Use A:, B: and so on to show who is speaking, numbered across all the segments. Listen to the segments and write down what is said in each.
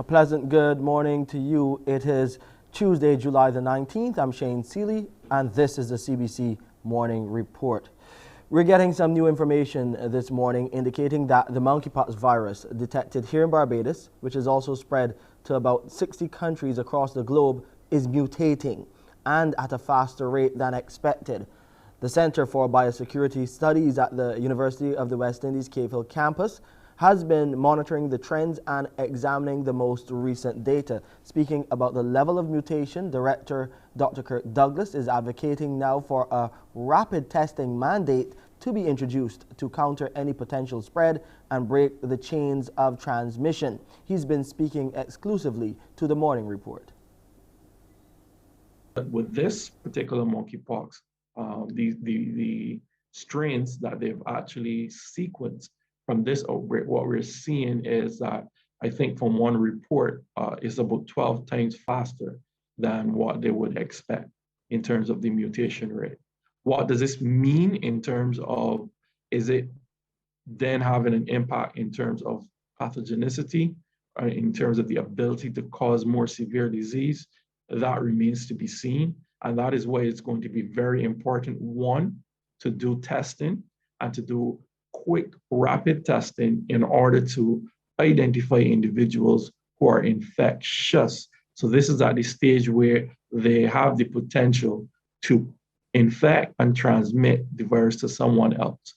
A: pleasant good morning to you. It is Tuesday, July the 19th. I'm Shane Seeley, and this is the CBC Morning Report. We're getting some new information this morning indicating that the monkeypox virus detected here in Barbados, which is also spread to about 60 countries across the globe, is mutating and at a faster rate than expected. The Center for Biosecurity Studies at the University of the West Indies Cave Hill campus has been monitoring the trends and examining the most recent data. Speaking about the level of mutation, Director Dr. Kirk Douglas is advocating now for a rapid testing mandate to be introduced to counter any potential spread and break the chains of transmission. He's been speaking exclusively to the Morning Report.
B: With this particular monkeypox, the strains that they've actually sequenced from this outbreak, what we're seeing is that I think from one report, it's about 12 times faster than what they would expect in terms of the mutation rate. What does this mean in terms of, is it then having an impact in terms of pathogenicity, in terms of the ability to cause more severe disease? That remains to be seen. And that is why it's going to be very important, one, to do testing and to do quick, rapid testing in order to identify individuals who are infectious. So this is at the stage where they have the potential to infect and transmit the virus to someone else.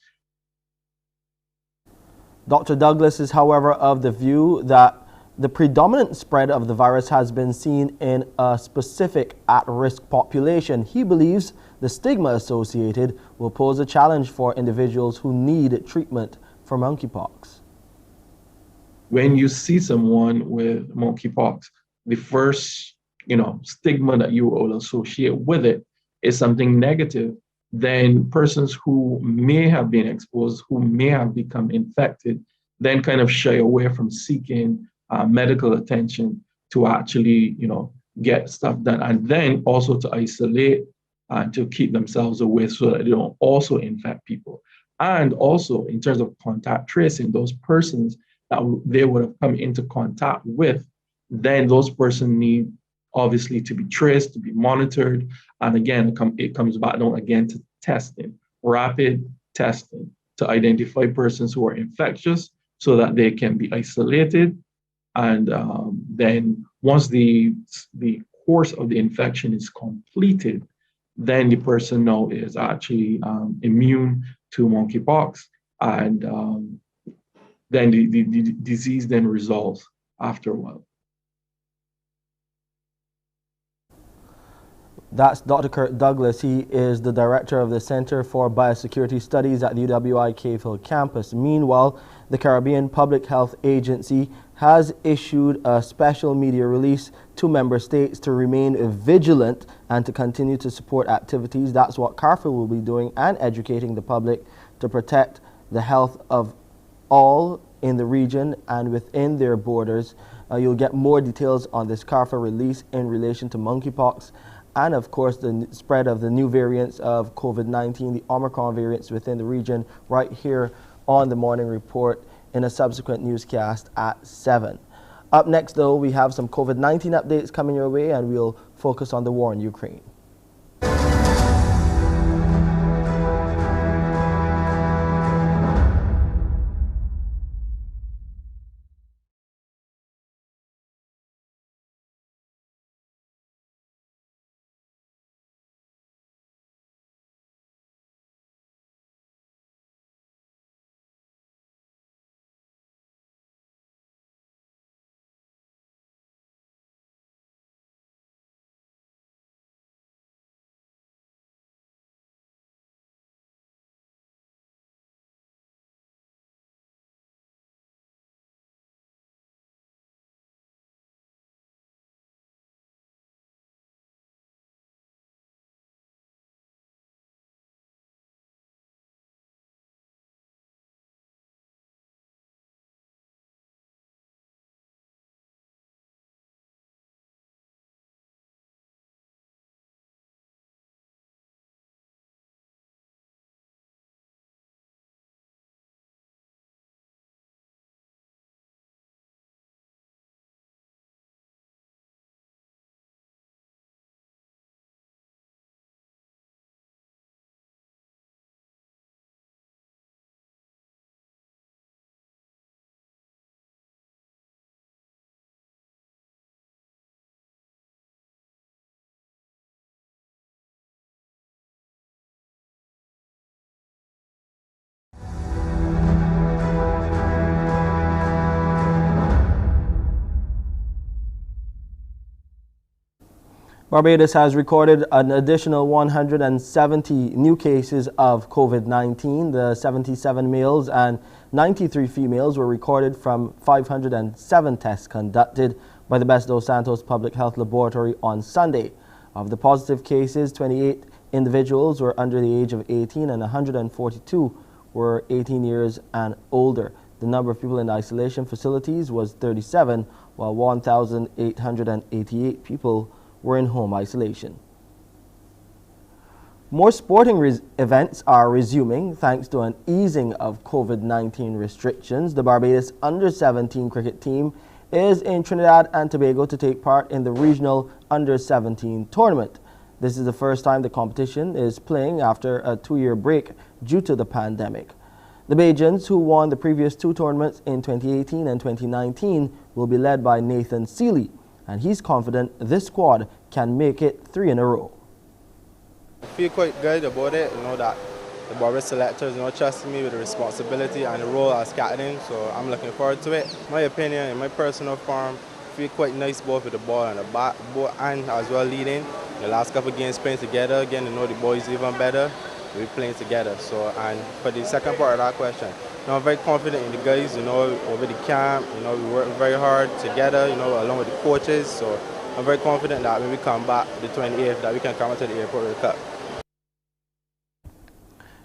A: Dr. Douglas is, however, of the view that the predominant spread of the virus has been seen in a specific at-risk population. He believes the stigma associated will pose a challenge for individuals who need treatment for monkeypox.
B: When you see someone with monkeypox, the first, stigma that you will associate with it is something negative. Then persons who may have been exposed, who may have become infected, then kind of shy away from seeking medical attention to actually, get stuff done, and then also to isolate and to keep themselves away so that they don't also infect people. And also in terms of contact tracing, those persons that they would have come into contact with, then those persons need obviously to be traced, to be monitored. And again, it comes back down again to testing, rapid testing to identify persons who are infectious so that they can be isolated. And then once the course of the infection is completed, then the person now is actually immune to monkeypox, and then the disease then resolves after a while.
A: That's Dr. Kirk Douglas. He is the director of the Center for Biosecurity Studies at the UWI Cave Hill campus. Meanwhile, the Caribbean Public Health Agency has issued a special media release to member states to remain vigilant and to continue to support activities. That's what CARFA will be doing, and educating the public to protect the health of all in the region and within their borders. You'll get more details on this CARFA release in relation to monkeypox and, of course, the spread of the new variants of COVID-19, the Omicron variants within the region, right here on the Morning Report in a subsequent newscast at 7. Up next, though, we have some COVID-19 updates coming your way, and we'll focus on the war in Ukraine. Barbados has recorded an additional 170 new cases of COVID-19. The 77 males and 93 females were recorded from 507 tests conducted by the Best dos Santos Public Health Laboratory on Sunday. Of the positive cases, 28 individuals were under the age of 18 and 142 were 18 years and older. The number of people in isolation facilities was 37, while 1,888 people were in home isolation. More sporting events are resuming thanks to an easing of COVID-19 restrictions. The Barbados Under-17 cricket team is in Trinidad and Tobago to take part in the regional Under-17 tournament. This is the first time the competition is playing after a 2-year break due to the pandemic. The Bajans, who won the previous 2 tournaments in 2018 and 2019, will be led by Nathan Seeley, and he's confident this squad can make it 3 in a row.
C: I feel quite good about it, that the Barbados selectors, trusted me with the responsibility and the role as captain, so I'm looking forward to it. My opinion, in my personal form, I feel quite nice both with the ball and the bat, and as well leading. The last couple of games playing together, again, to know the boys even better, we're playing together. So, and for the second part of that question, I'm very confident in the guys, over the camp, we work very hard together, along with the coaches, so I'm very confident that when we come back the 28th, that we can come to the Airport World Cup.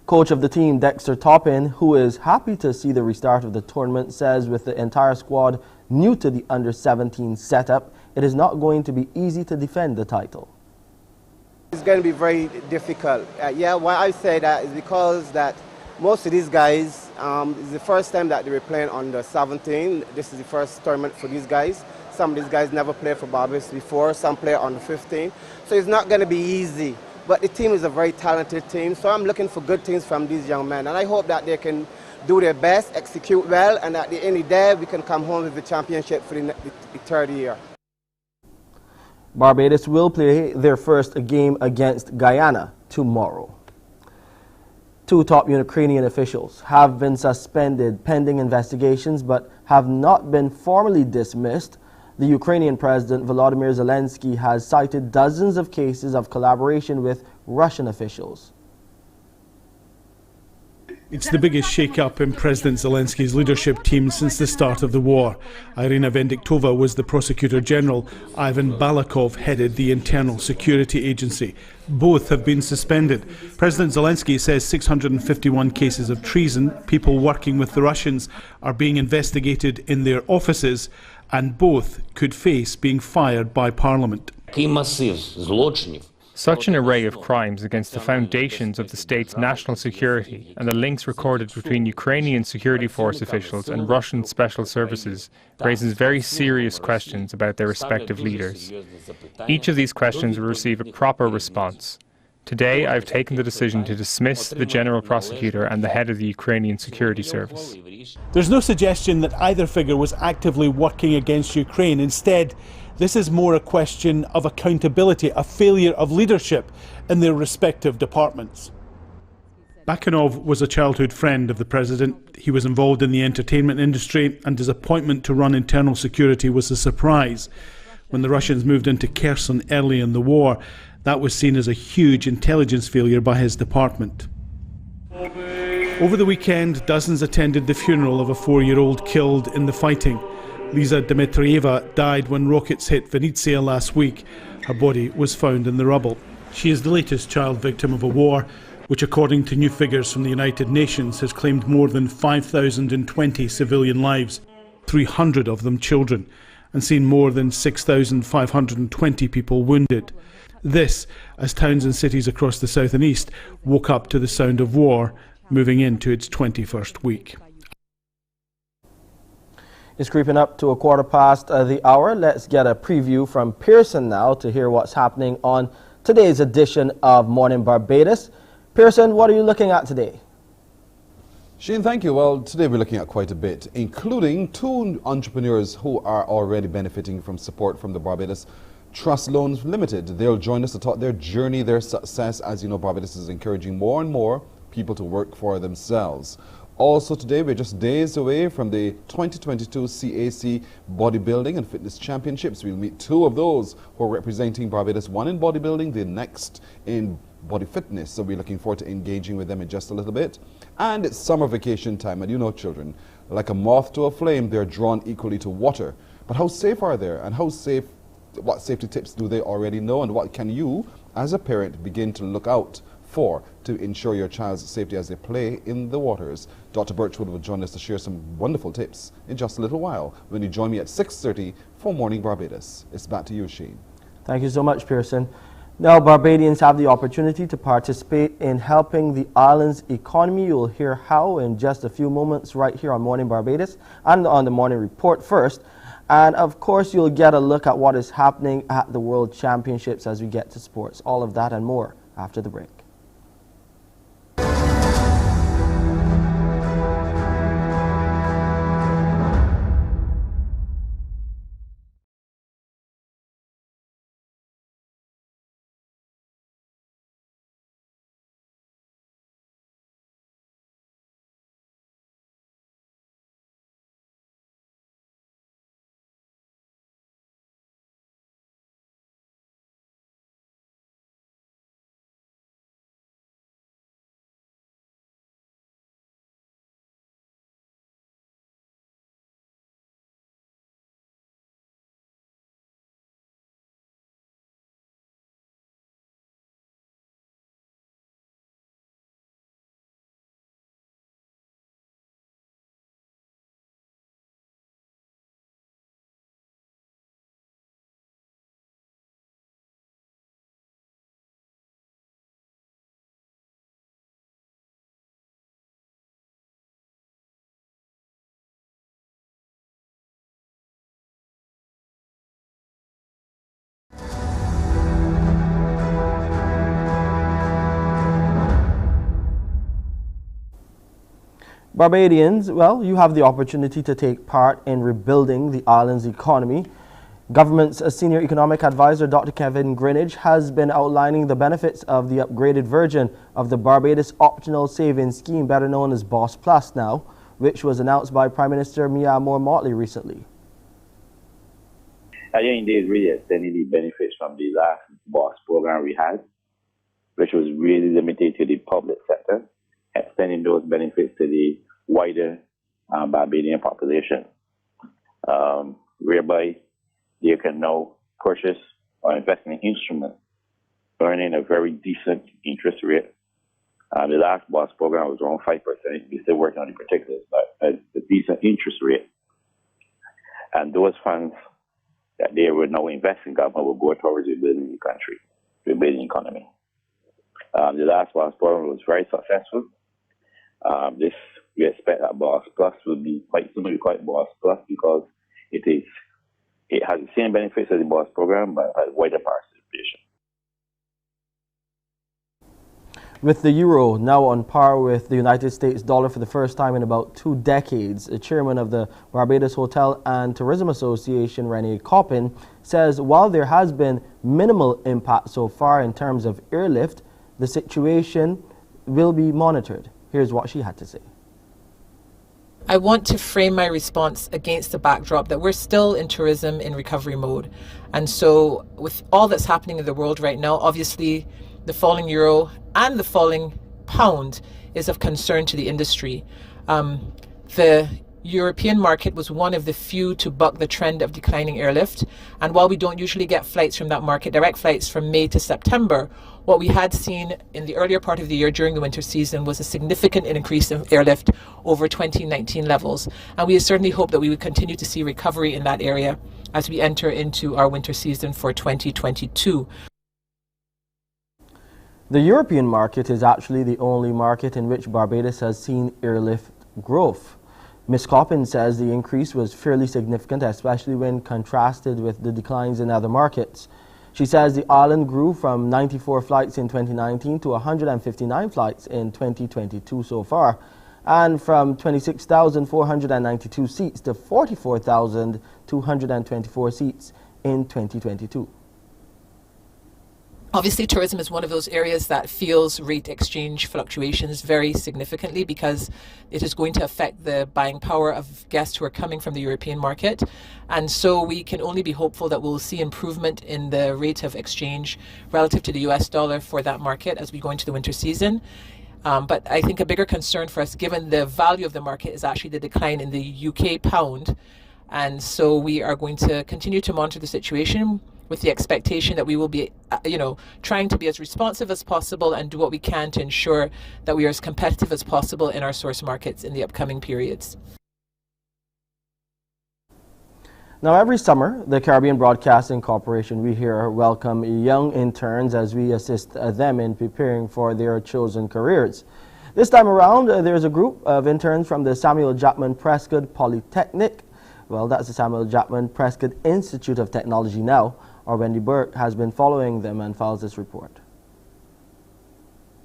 A: Coach of the team, Dexter Toppin, who is happy to see the restart of the tournament, says with the entire squad new to the Under-17 setup, it is not going to be easy to defend the title.
D: It's going to be very difficult. Why I say that is because that most of these guys, it's the first time that they were playing Under-17. This is the first tournament for these guys. Some of these guys never played for Barbados before, some play Under-15. So it's not going to be easy. But the team is a very talented team, so I'm looking for good things from these young men. And I hope that they can do their best, execute well, and at the end of the day, we can come home with the championship for the 3rd year.
A: Barbados will play their first game against Guyana tomorrow. 2 top Ukrainian officials have been suspended pending investigations but have not been formally dismissed. The Ukrainian President Volodymyr Zelensky has cited dozens of cases of collaboration with Russian officials.
E: It's the biggest shake-up in President Zelensky's leadership team since the start of the war. Irina Vendiktova was the Prosecutor General. Ivan Balakov headed the Internal Security Agency. Both have been suspended. President Zelensky says 651 cases of treason, people working with the Russians, are being investigated in their offices, and both could face being fired by Parliament.
F: Such an array of crimes against the foundations of the state's national security and the links recorded between Ukrainian security force officials and Russian special services raises very serious questions about their respective leaders. Each of these questions will receive a proper response. Today, I have taken the decision to dismiss the General Prosecutor and the head of the Ukrainian Security Service.
E: There's no suggestion that either figure was actively working against Ukraine. Instead, this is more a question of accountability, a failure of leadership in their respective departments. Bakanov was a childhood friend of the president. He was involved in the entertainment industry, and his appointment to run internal security was a surprise. When the Russians moved into Kherson early in the war, that was seen as a huge intelligence failure by his department. Over the weekend, dozens attended the funeral of a 4-year-old killed in the fighting. Lisa Dmitrieva died when rockets hit Venezia last week. Her body was found in the rubble. She is the latest child victim of a war which, according to new figures from the United Nations, has claimed more than 5,020 civilian lives, 300 of them children, and seen more than 6,520 people wounded. This, as towns and cities across the south and east woke up to the sound of war, moving into its 21st week.
A: It's creeping up to 1/4 the hour. Let's get a preview from Pearson now to hear what's happening on today's edition of Mornin Barbados. Pearson, what are you looking at today?
G: Shane, thank you. Well, today we're looking at quite a bit, including 2 entrepreneurs who are already benefiting from support from the Barbados Trust Loans Limited. They'll join us to talk their journey, their success. As you know, Barbados is encouraging more and more people to work for themselves. Also today, we're just days away from the 2022 CAC Bodybuilding and Fitness Championships. We'll meet two of those who are representing Barbados, one in bodybuilding, the next in body fitness. So we're looking forward to engaging with them in just a little bit. And it's summer vacation time, and you know children, like a moth to a flame, they're drawn equally to water. But how safe are they? And what safety tips do they already know? And what can you, as a parent, begin to look out for to ensure your child's safety as they play in the waters? Dr. Birchwood will join us to share some wonderful tips in just a little while when you join me at 6:30 for Morning Barbados. It's back to you, Shane.
A: Thank you so much, Pearson. Now, Barbadians have the opportunity to participate in helping the island's economy. You'll hear how in just a few moments right here on Morning Barbados and on the Morning Report first. And of course, you'll get a look at what is happening at the World Championships as we get to sports. All of that and more after the break. Barbadians, well, you have the opportunity to take part in rebuilding the island's economy. Government's senior economic advisor, Dr. Kevin Greenidge, has been outlining the benefits of the upgraded version of the Barbados Optional Savings Scheme, better known as Boss Plus now, which was announced by Prime Minister Mia Moore-Motley recently.
H: I think there's really extending the benefits from the last Boss program we had, which was really limited to the public sector, extending those benefits to the wider Barbadian population, whereby they can now purchase or invest in instruments earning a very decent interest rate. The last Boss program was around 5%. We're still working on the particulars, but a decent interest rate. And those funds that they would now invest in government will go towards rebuilding the country, rebuilding the economy. The last Boss program was very successful. We expect that Boss Plus will be quite similar to Boss Plus because it has the same benefits as the Boss program, but has wider participation.
A: With the euro now on par with the United States dollar for the first time in about 2 decades, the chairman of the Barbados Hotel and Tourism Association, Renee Coppin, says while there has been minimal impact so far in terms of airlift, the situation will be monitored. Here's what she had to say.
I: I want to frame my response against the backdrop that we're still in tourism in recovery mode. And so with all that's happening in the world right now, obviously the falling euro and the falling pound is of concern to the industry. The European market was one of the few to buck the trend of declining airlift. And while we don't usually get flights from that market, direct flights from May to September, what we had seen in the earlier part of the year during the winter season was a significant increase in airlift over 2019 levels. And we certainly hope that we would continue to see recovery in that area as we enter into our winter season for 2022.
A: The European market is actually the only market in which Barbados has seen airlift growth. Ms. Coppin says the increase was fairly significant, especially when contrasted with the declines in other markets. She says the island grew from 94 flights in 2019 to 159 flights in 2022 so far, and from 26,492 seats to 44,224 seats in 2022.
I: Obviously, tourism is one of those areas that feels rate exchange fluctuations very significantly because it is going to affect the buying power of guests who are coming from the European market. And so we can only be hopeful that we'll see improvement in the rate of exchange relative to the US dollar for that market as we go into the winter season. But I think a bigger concern for us, given the value of the market, is actually the decline in the UK pound. And so we are going to continue to monitor the situation with the expectation that we will be, trying to be as responsive as possible and do what we can to ensure that we are as competitive as possible in our source markets in the upcoming periods.
A: Now, every summer, the Caribbean Broadcasting Corporation, we here welcome young interns as we assist them in preparing for their chosen careers. This time around, there's a group of interns from the Samuel Jackman Prescott Polytechnic. Well, that's the Samuel Jackman Prescott Institute of Technology now. Our Wendy Burke has been following them and files this report.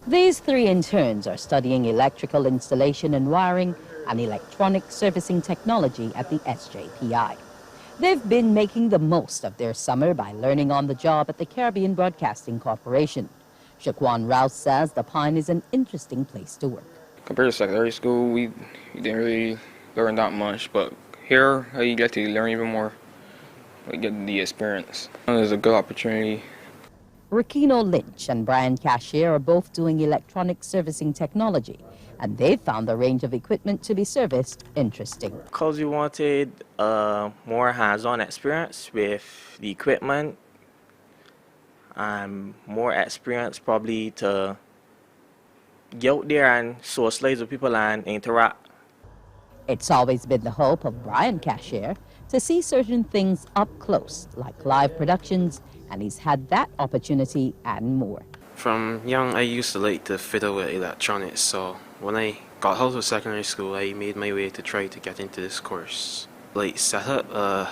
J: These 3 interns are studying electrical installation and wiring and electronic servicing technology at the SJPI. They've been making the most of their summer by learning on the job at the Caribbean Broadcasting Corporation. Shaquan Rouse says the Pine is an interesting place to work.
K: Compared to secondary school, we didn't really learn that much, but here you get to learn even more. We get the experience. There's a good opportunity.
J: Rakino Lynch and Brian Cashier are both doing electronic servicing technology, and they found the range of equipment to be serviced interesting.
L: Because we wanted more hands-on experience with the equipment and more experience probably to get out there and socialize with people and interact.
J: It's always been the hope of Brian Cashier to see certain things up close, like live productions, and he's had that opportunity and more.
M: From young, I used to like to fiddle with electronics, so when I got out of secondary school, I made my way to try to get into this course. Like set up a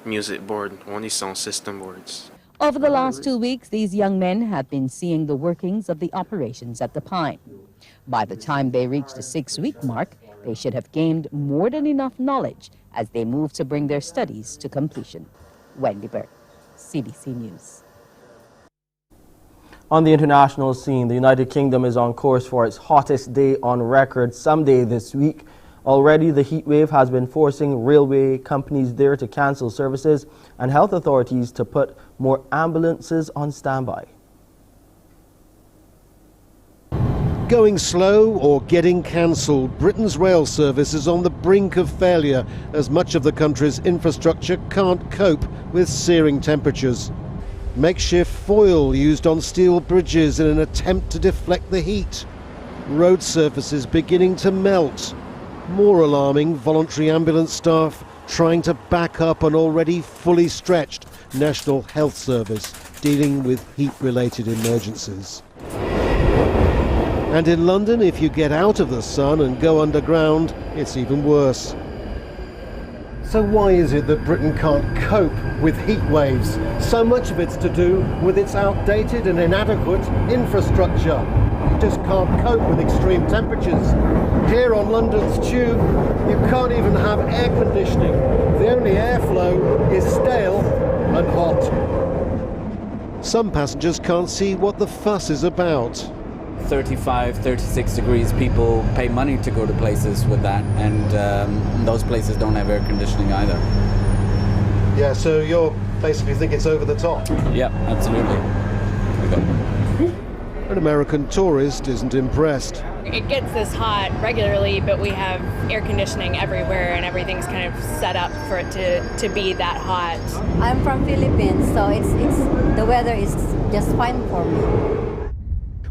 M: music board, one of these sound system boards.
J: Over the last 2 weeks, these young men have been seeing the workings of the operations at the Pine. By the time they reach the 6-week mark, they should have gained more than enough knowledge as they move to bring their studies to completion. Wendy Burke, CBC News.
A: On the international scene, the United Kingdom is on course for its hottest day on record someday this week. Already, the heat wave has been forcing railway companies there to cancel services and health authorities to put more ambulances on standby.
N: Going slow or getting cancelled, Britain's rail service is on the brink of failure as much of the country's infrastructure can't cope with searing temperatures. Makeshift foil used on steel bridges in an attempt to deflect the heat. Road surfaces beginning to melt. More alarming, voluntary ambulance staff trying to back up an already fully stretched National Health Service dealing with heat-related emergencies. And in London, if you get out of the sun and go underground, it's even worse. So why is it that Britain can't cope with heat waves? So much of it's to do with its outdated and inadequate infrastructure. You just can't cope with extreme temperatures. Here on London's tube, you can't even have air conditioning. The only airflow is stale and hot. Some passengers can't see what the fuss is about.
O: 35, 36 degrees, people pay money to go to places with that, and those places don't have air conditioning either.
N: Yeah, so you basically think it's over the top?
O: Yeah, absolutely.
N: An American tourist isn't impressed.
P: It gets this hot regularly, but we have air conditioning everywhere and everything's kind of set up for it to be that hot.
Q: I'm from Philippines, so it's the weather is just fine for me.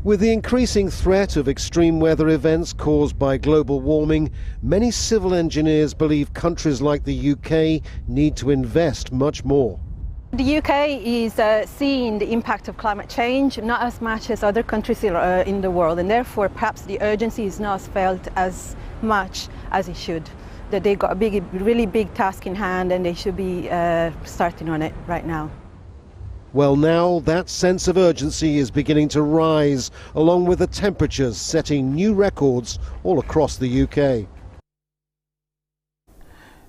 N: With the increasing threat of extreme weather events caused by global warming, many civil engineers believe countries like the UK need to invest much more.
R: The UK is seeing the impact of climate change not as much as other countries in the world, and therefore perhaps the urgency is not felt as much as it should. That they've got a really big task in hand and they should be starting on it right now.
N: Well, now that sense of urgency is beginning to rise, along with the temperatures setting new records all across the UK.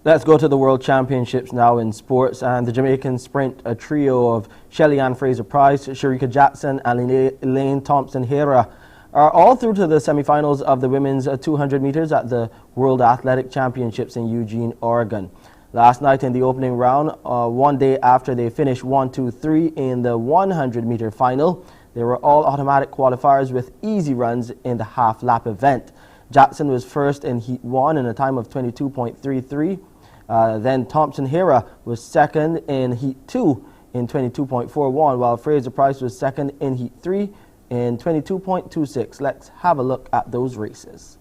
A: Let's go to the World Championships now in sports, and the Jamaican sprint, a trio of Shelly-Ann Fraser-Price, Sharika Jackson and Elaine Thompson-Hera are all through to the semifinals of the women's 200 meters at the World Athletic Championships in Eugene, Oregon. Last night in the opening round, one day after they finished 1, 2, 3 in the 100-meter final, they were all automatic qualifiers with easy runs in the half-lap event. Jackson was first in Heat 1 in a time of 22.33. Then Thompson-Hera was second in Heat 2 in 22.41, while Fraser-Price was second in Heat 3 in 22.26. Let's have a look at those races.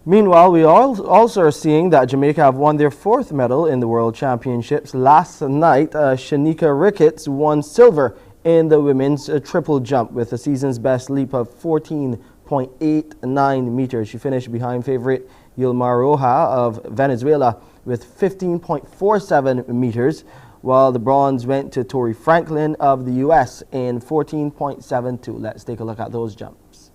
A: Meanwhile, we also are seeing that Jamaica have won their 4th medal in the World Championships. Last night, Shanika Ricketts won silver in the women's triple jump with the season's best leap of 14.89 meters. She finished behind favorite Yilmar Roja of Venezuela with 15.47 meters, while the bronze went to Tori Franklin of the U.S. in 14.72. Let's take a look at those jumps.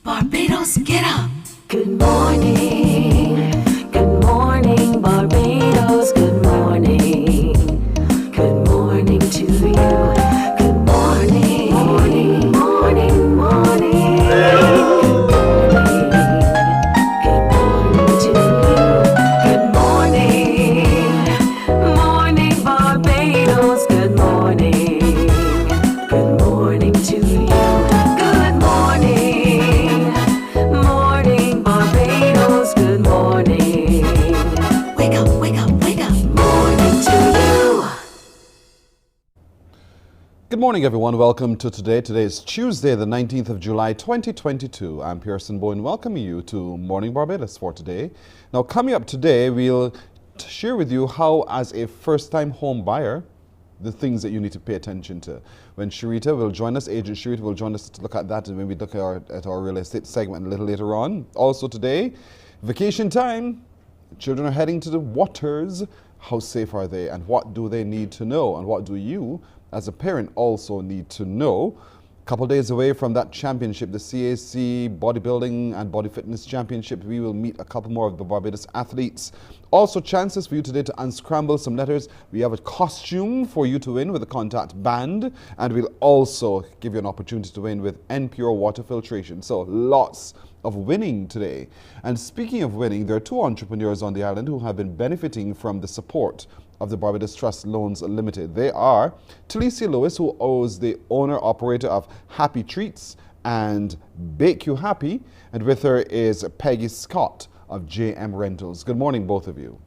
S: Barbados, get up. Good morning. Good morning, Barbados. Good morning. Good morning to you. Good morning. Morning, morning, morning. Good morning to you. Good morning. Morning, Barbados. Good morning. Good morning to you. Good morning. Morning, Barbados. Good morning. Wake up, wake up, wake up. Morning to you.
G: Good morning, everyone. Welcome to today. Today is Tuesday, the 19th of July, 2022. I'm Pearson Bowen, welcoming you to Morning Barbados for today. Now, coming up today, we'll share with you how, as a first-time home buyer, the things that you need to pay attention to. When Sharita will join us, Agent Sharita will join us to look at that, and when we look at our real estate segment a little later on. Also today, vacation time. Children are heading to the waters. How safe are they, and what do they need to know, and what do you, as a parent, also need to know? A couple days away from that championship, the CAC Bodybuilding and Body Fitness Championship, we will meet a couple more of the Barbados athletes. Also, chances for you today to unscramble some letters. We have a costume for you to win with a contact band, and we'll also give you an opportunity to win with N-Pure water filtration. So lots of winning today. And speaking of winning, there are two entrepreneurs on the island who have been benefiting from the support of the Barbados Trust Loans Limited. They are Talisia Lewis, who is the owner-operator of Happy Treats and Bake You Happy, and with her is Peggy Scott of JM Rentals. Good morning, both of you.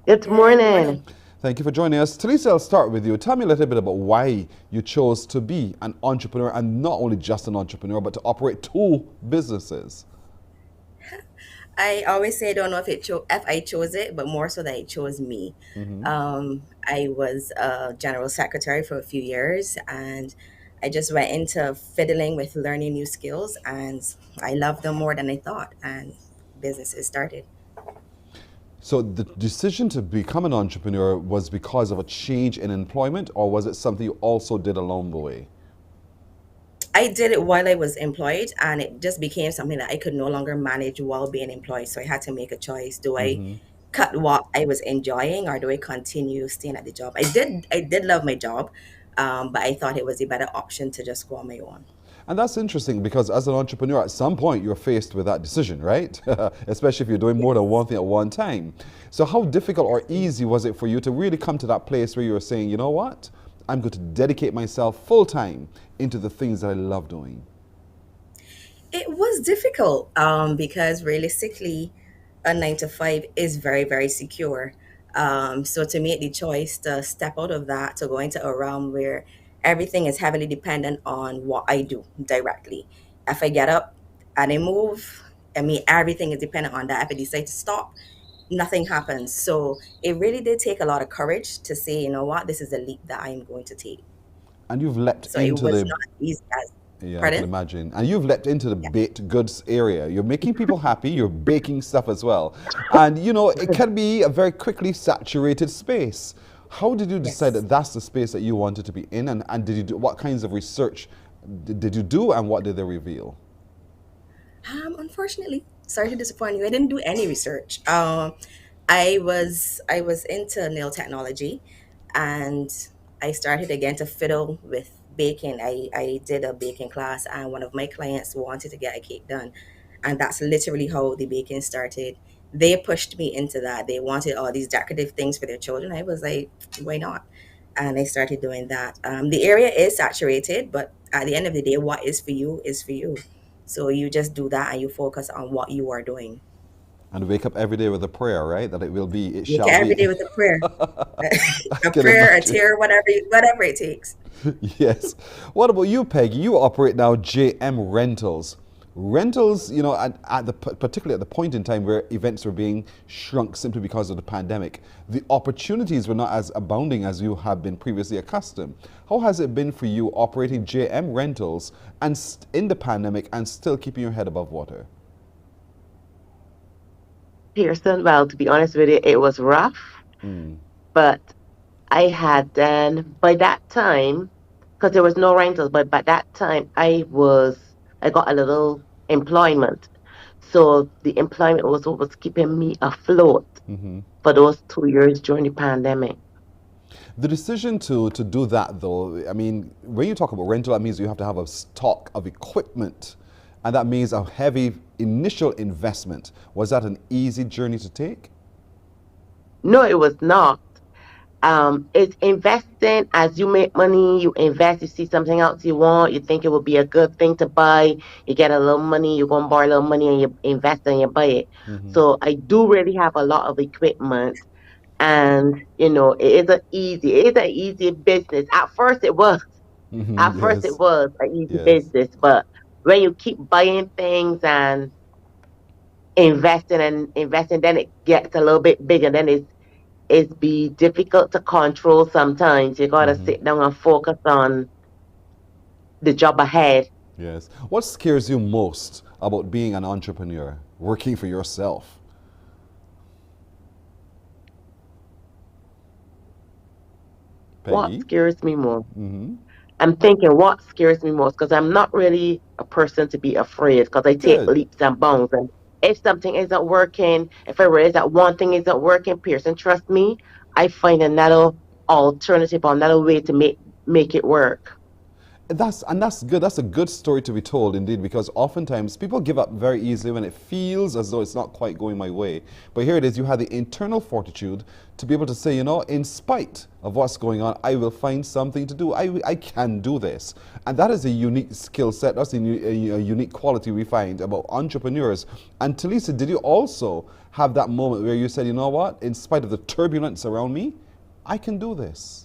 T: Good morning.
G: Thank you for joining us. Talisia, I'll start with you. Tell me a little bit about why you chose to be an entrepreneur, and not only just an entrepreneur, but to operate two businesses.
T: I always say I don't know if I chose it, but more so that it chose me. I was a general secretary for a few years, and I just went into fiddling with learning new skills, and I loved them more than I thought, and businesses started.
G: So the decision to become an entrepreneur was because of a change in employment, or was it something you also did along the way?
T: I did it while I was employed, and it just became something that I could no longer manage while being employed. So I had to make a choice. Do I cut what I was enjoying, or do I continue staying at the job? I did love my job, but I thought it was a better option to just go on my own.
G: And that's interesting because as an entrepreneur, at some point you're faced with that decision, right? Especially if you're doing more than one thing at one time. So how difficult or easy was it for you to really come to that place where you were saying, you know what? I'm going to dedicate myself full time into the things that I love doing?
T: It was difficult because realistically, a 9 to 5 is very, very secure. So to make the choice to step out of that, to go into a realm where everything is heavily dependent on what I do directly. If I get up and I move, I mean, everything is dependent on that. If I decide to stop, nothing happens. So it really did take a lot of courage to say, you know what, this is a leap that I'm going to take.
G: And you've leapt
T: So
G: into
T: it was
G: the...
T: not easy as,
G: Yeah, I
T: pardon?
G: can imagine. And you've leapt into the baked goods area. You're making people happy, you're baking stuff as well. And you know, it can be a very quickly saturated space. How did you decide that that's the space that you wanted to be in? And did you do, what kinds of research did you do, and what did they reveal?
T: Unfortunately, sorry to disappoint you. I didn't do any research. I was into nail technology, and I started again to fiddle with baking. I did a baking class, and one of my clients wanted to get a cake done, and that's literally how the baking started. They pushed me into that. They wanted all these decorative things for their children. I was like, why not? And I started doing that. The area is saturated, but at the end of the day, what is for you is for you. So you just do that and you focus on what you are doing.
G: And wake up every day with a prayer, right? That it will be, it
T: You
G: shall
T: get every
G: be.
T: day with a prayer, a
G: can
T: prayer, a
G: imagine.
T: tear, whatever it takes.
G: Yes. What about you, Peggy? You operate now JM Rentals. Rentals, you know, particularly at the point in time where events were being shrunk simply because of the pandemic, the opportunities were not as abounding as you have been previously accustomed. How has it been for you operating JM Rentals and in the pandemic and still keeping your head above water?
U: Pearson, well, to be honest with you, it was rough, but I had then, by that time, because there was no rentals, but by that time I I got a little employment. So the employment was what was keeping me afloat for those 2 years during the pandemic.
G: The decision to do that, though, I mean, when you talk about rental, that means you have to have a stock of equipment, and that means a heavy initial investment. Was that an easy journey to take?
U: No, it was not. It's investing. As you make money, you invest, you see something else you want, you think it would be a good thing to buy, you get a little money, you go and borrow a little money and you invest and you buy it. So I do really have a lot of equipment. And it is an easy business. At first it was. At first it was an easy business, but when you keep buying things and investing, then it gets a little bit bigger. Then it's be difficult to control sometimes. You gotta sit down and focus on the job ahead.
G: Yes. What scares you most about being an entrepreneur, working for yourself? Peggy?
U: What scares me more? I'm thinking what scares me most, because I'm not really a person to be afraid, because I take leaps and bounds. And if something isn't working, if I realize that one thing isn't working, Pearson, trust me, I find another alternative or another way to make it work.
G: That's good. That's a good story to be told, indeed, because oftentimes people give up very easily when it feels as though it's not quite going my way. But here it is, you have the internal fortitude to be able to say, in spite of what's going on, I will find something to do. I can do this. And that is a unique skill set. That's a unique quality we find about entrepreneurs. And Talisa, did you also have that moment where you said, you know what, in spite of the turbulence around me, I can do this?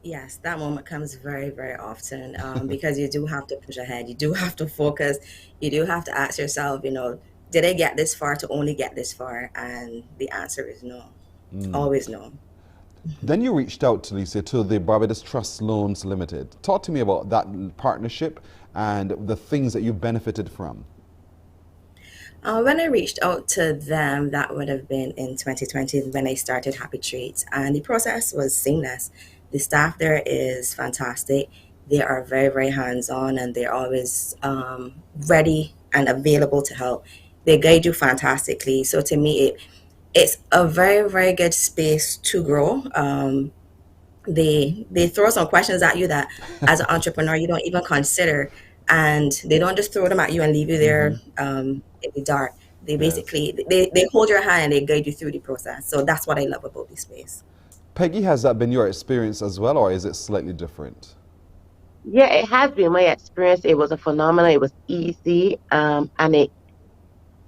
T: Yes, that moment comes very, very often because you do have to push ahead. You do have to focus. You do have to ask yourself, did I get this far to only get this far? And the answer is no. Always no.
G: Then you reached out, Talisa, to the Barbados Trust Loans Limited. Talk to me about that partnership and the things that you benefited from.
T: When I reached out to them, that would have been in 2020 when I started Happy Treats, and the process was seamless. The staff there is fantastic. They are very, very hands-on, and they're always ready and available to help. They guide you fantastically. So to me, it's a very, very good space to grow. They throw some questions at you that as an entrepreneur you don't even consider, and they don't just throw them at you and leave you there in the dark. They basically they hold your hand and they guide you through the process. So that's what I love about this space.
G: Peggy, has that been your experience as well, or is it slightly different?
U: Yeah, it has been my experience. It was a phenomenon. It was easy. And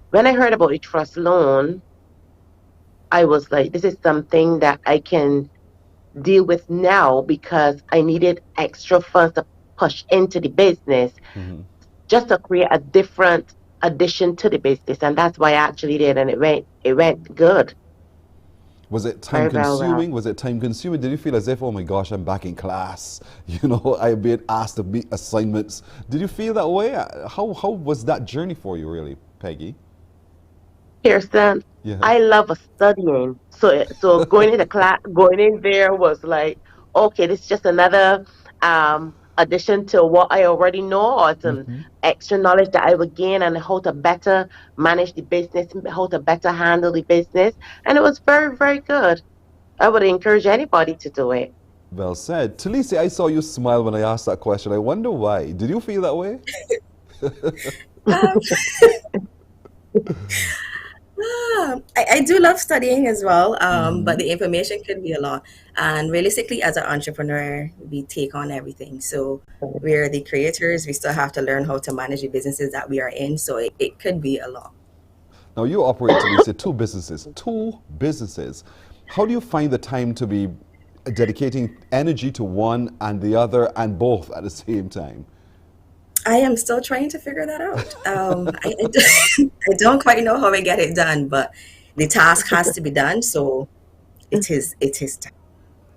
U: when I heard about the trust loan, I was like, this is something that I can deal with now, because I needed extra funds to push into the business, just to create a different addition to the business. And that's why I actually did, and it went good.
G: Was it time consuming? Was it time consuming? Did you feel as if, oh my gosh, I'm back in class? I've been asked to meet assignments. Did you feel that way? How was that journey for you, really, Peggy?
U: Pearson, I love studying. So going into class, going in there was like, okay, this is just another addition to what I already know, or some extra knowledge that I would gain on how to better manage the business, how to better handle the business. And it was very, very good. I would encourage anybody to do it.
G: Well said. Talisa, I saw you smile when I asked that question. I wonder why. Did you feel that way?
T: I do love studying as well, but the information could be a lot. And realistically, as an entrepreneur, we take on everything. So we're the creators. We still have to learn how to manage the businesses that we are in. So it could be a lot.
G: Now, you operate, Talisa, two businesses. How do you find the time to be dedicating energy to one and the other, and both at the same time?
T: I am still trying to figure that out. I don't quite know how I get it done, but the task has to be done, so it is time.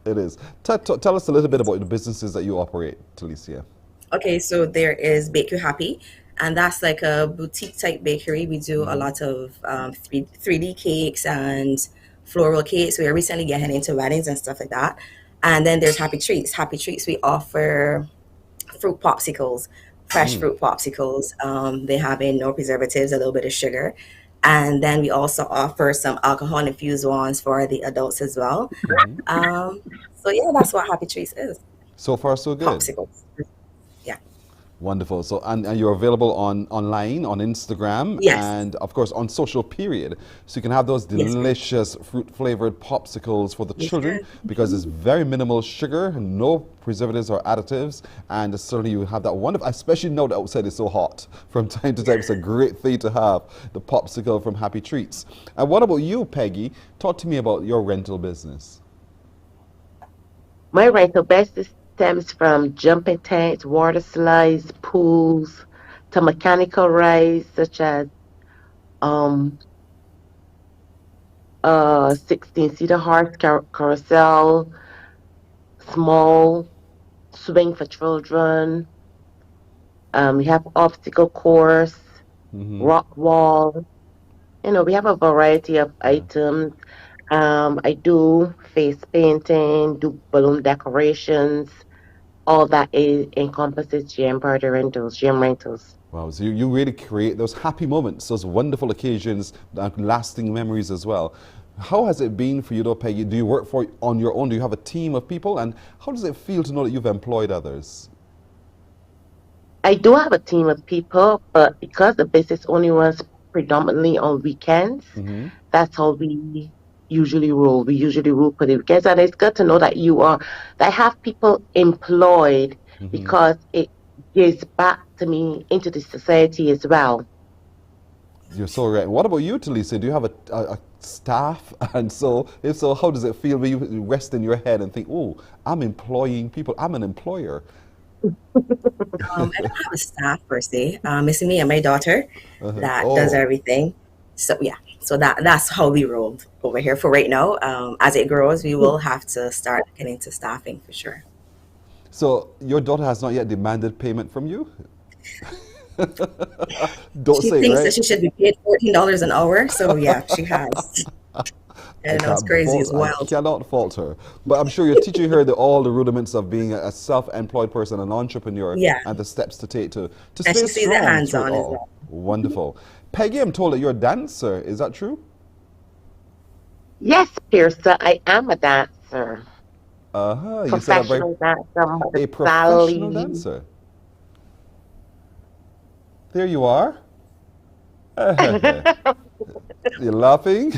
G: It is. Tell us a little bit about the businesses that you operate, Talisa.
T: Okay, so there is Bake You Happy, and that's like a boutique type bakery. We do a lot of 3D cakes and floral cakes. We are recently getting into weddings and stuff like that. And then there's Happy Treats. Happy Treats, we offer fruit popsicles. fresh fruit popsicles. They have in no preservatives, a little bit of sugar. And then we also offer some alcohol infused ones for the adults as well. So yeah, that's what Happy Treats is.
G: So far, so good.
T: Popsicles. Yeah.
G: Wonderful. So, and you're available online, on Instagram,
T: Yes.
G: and of course on social period. So you can have those delicious fruit-flavored popsicles for the children because it's very minimal sugar, no preservatives or additives, and certainly you have that wonderful, especially now that outside is so hot. From time to time, it's a great thing to have, the popsicle from Happy Treats. And what about you, Peggy? Talk to me about your rental business.
U: My rental business stems from jumping tanks, water slides, pools, to mechanical rides such as um 16-seater horse carousel, small swing for children. We have obstacle course, rock wall. We have a variety of items. I do face painting, do balloon decorations. All that encompasses GM party rentals, GM rentals.
G: Wow, so you really create those happy moments, those wonderful occasions, lasting memories as well. How has it been for you, though, Peggy? Do you work on your own? Do you have a team of people? And how does it feel to know that you've employed others?
U: I do have a team of people, but because the business only runs predominantly on weekends, that's how we usually roll. We usually roll for the weekends, and it's good to know that that have people employed because it gives back to me into the society as well.
G: You're so right. What about you, Talisa? Do you have a staff? And so, if so, how does it feel when you rest in your head and think, oh, I'm employing people, I'm an employer?
T: I don't have a staff per se. It's me and my daughter that does everything. So yeah, so that's how we roll over here for right now. As it grows, we will have to start getting into staffing for sure.
G: So your daughter has not yet demanded payment from you? Don't
T: she
G: say
T: thinks
G: it, right?
T: that she should be paid $14 an hour. So yeah, she has. I know it's crazy as well.
G: I cannot fault her. But I'm sure you're teaching her all the rudiments of being a self-employed person, an entrepreneur, and the steps to take to stay
T: and she sees it
G: strong
T: hands-on
G: through it
T: as
G: all.
T: well.
G: Wonderful. Peggy, I'm told that you're a dancer. Is that true?
U: Yes, Pierce, I am a dancer.
G: You said
U: Professional dancer,
G: a professional dancer. There you are. You're laughing.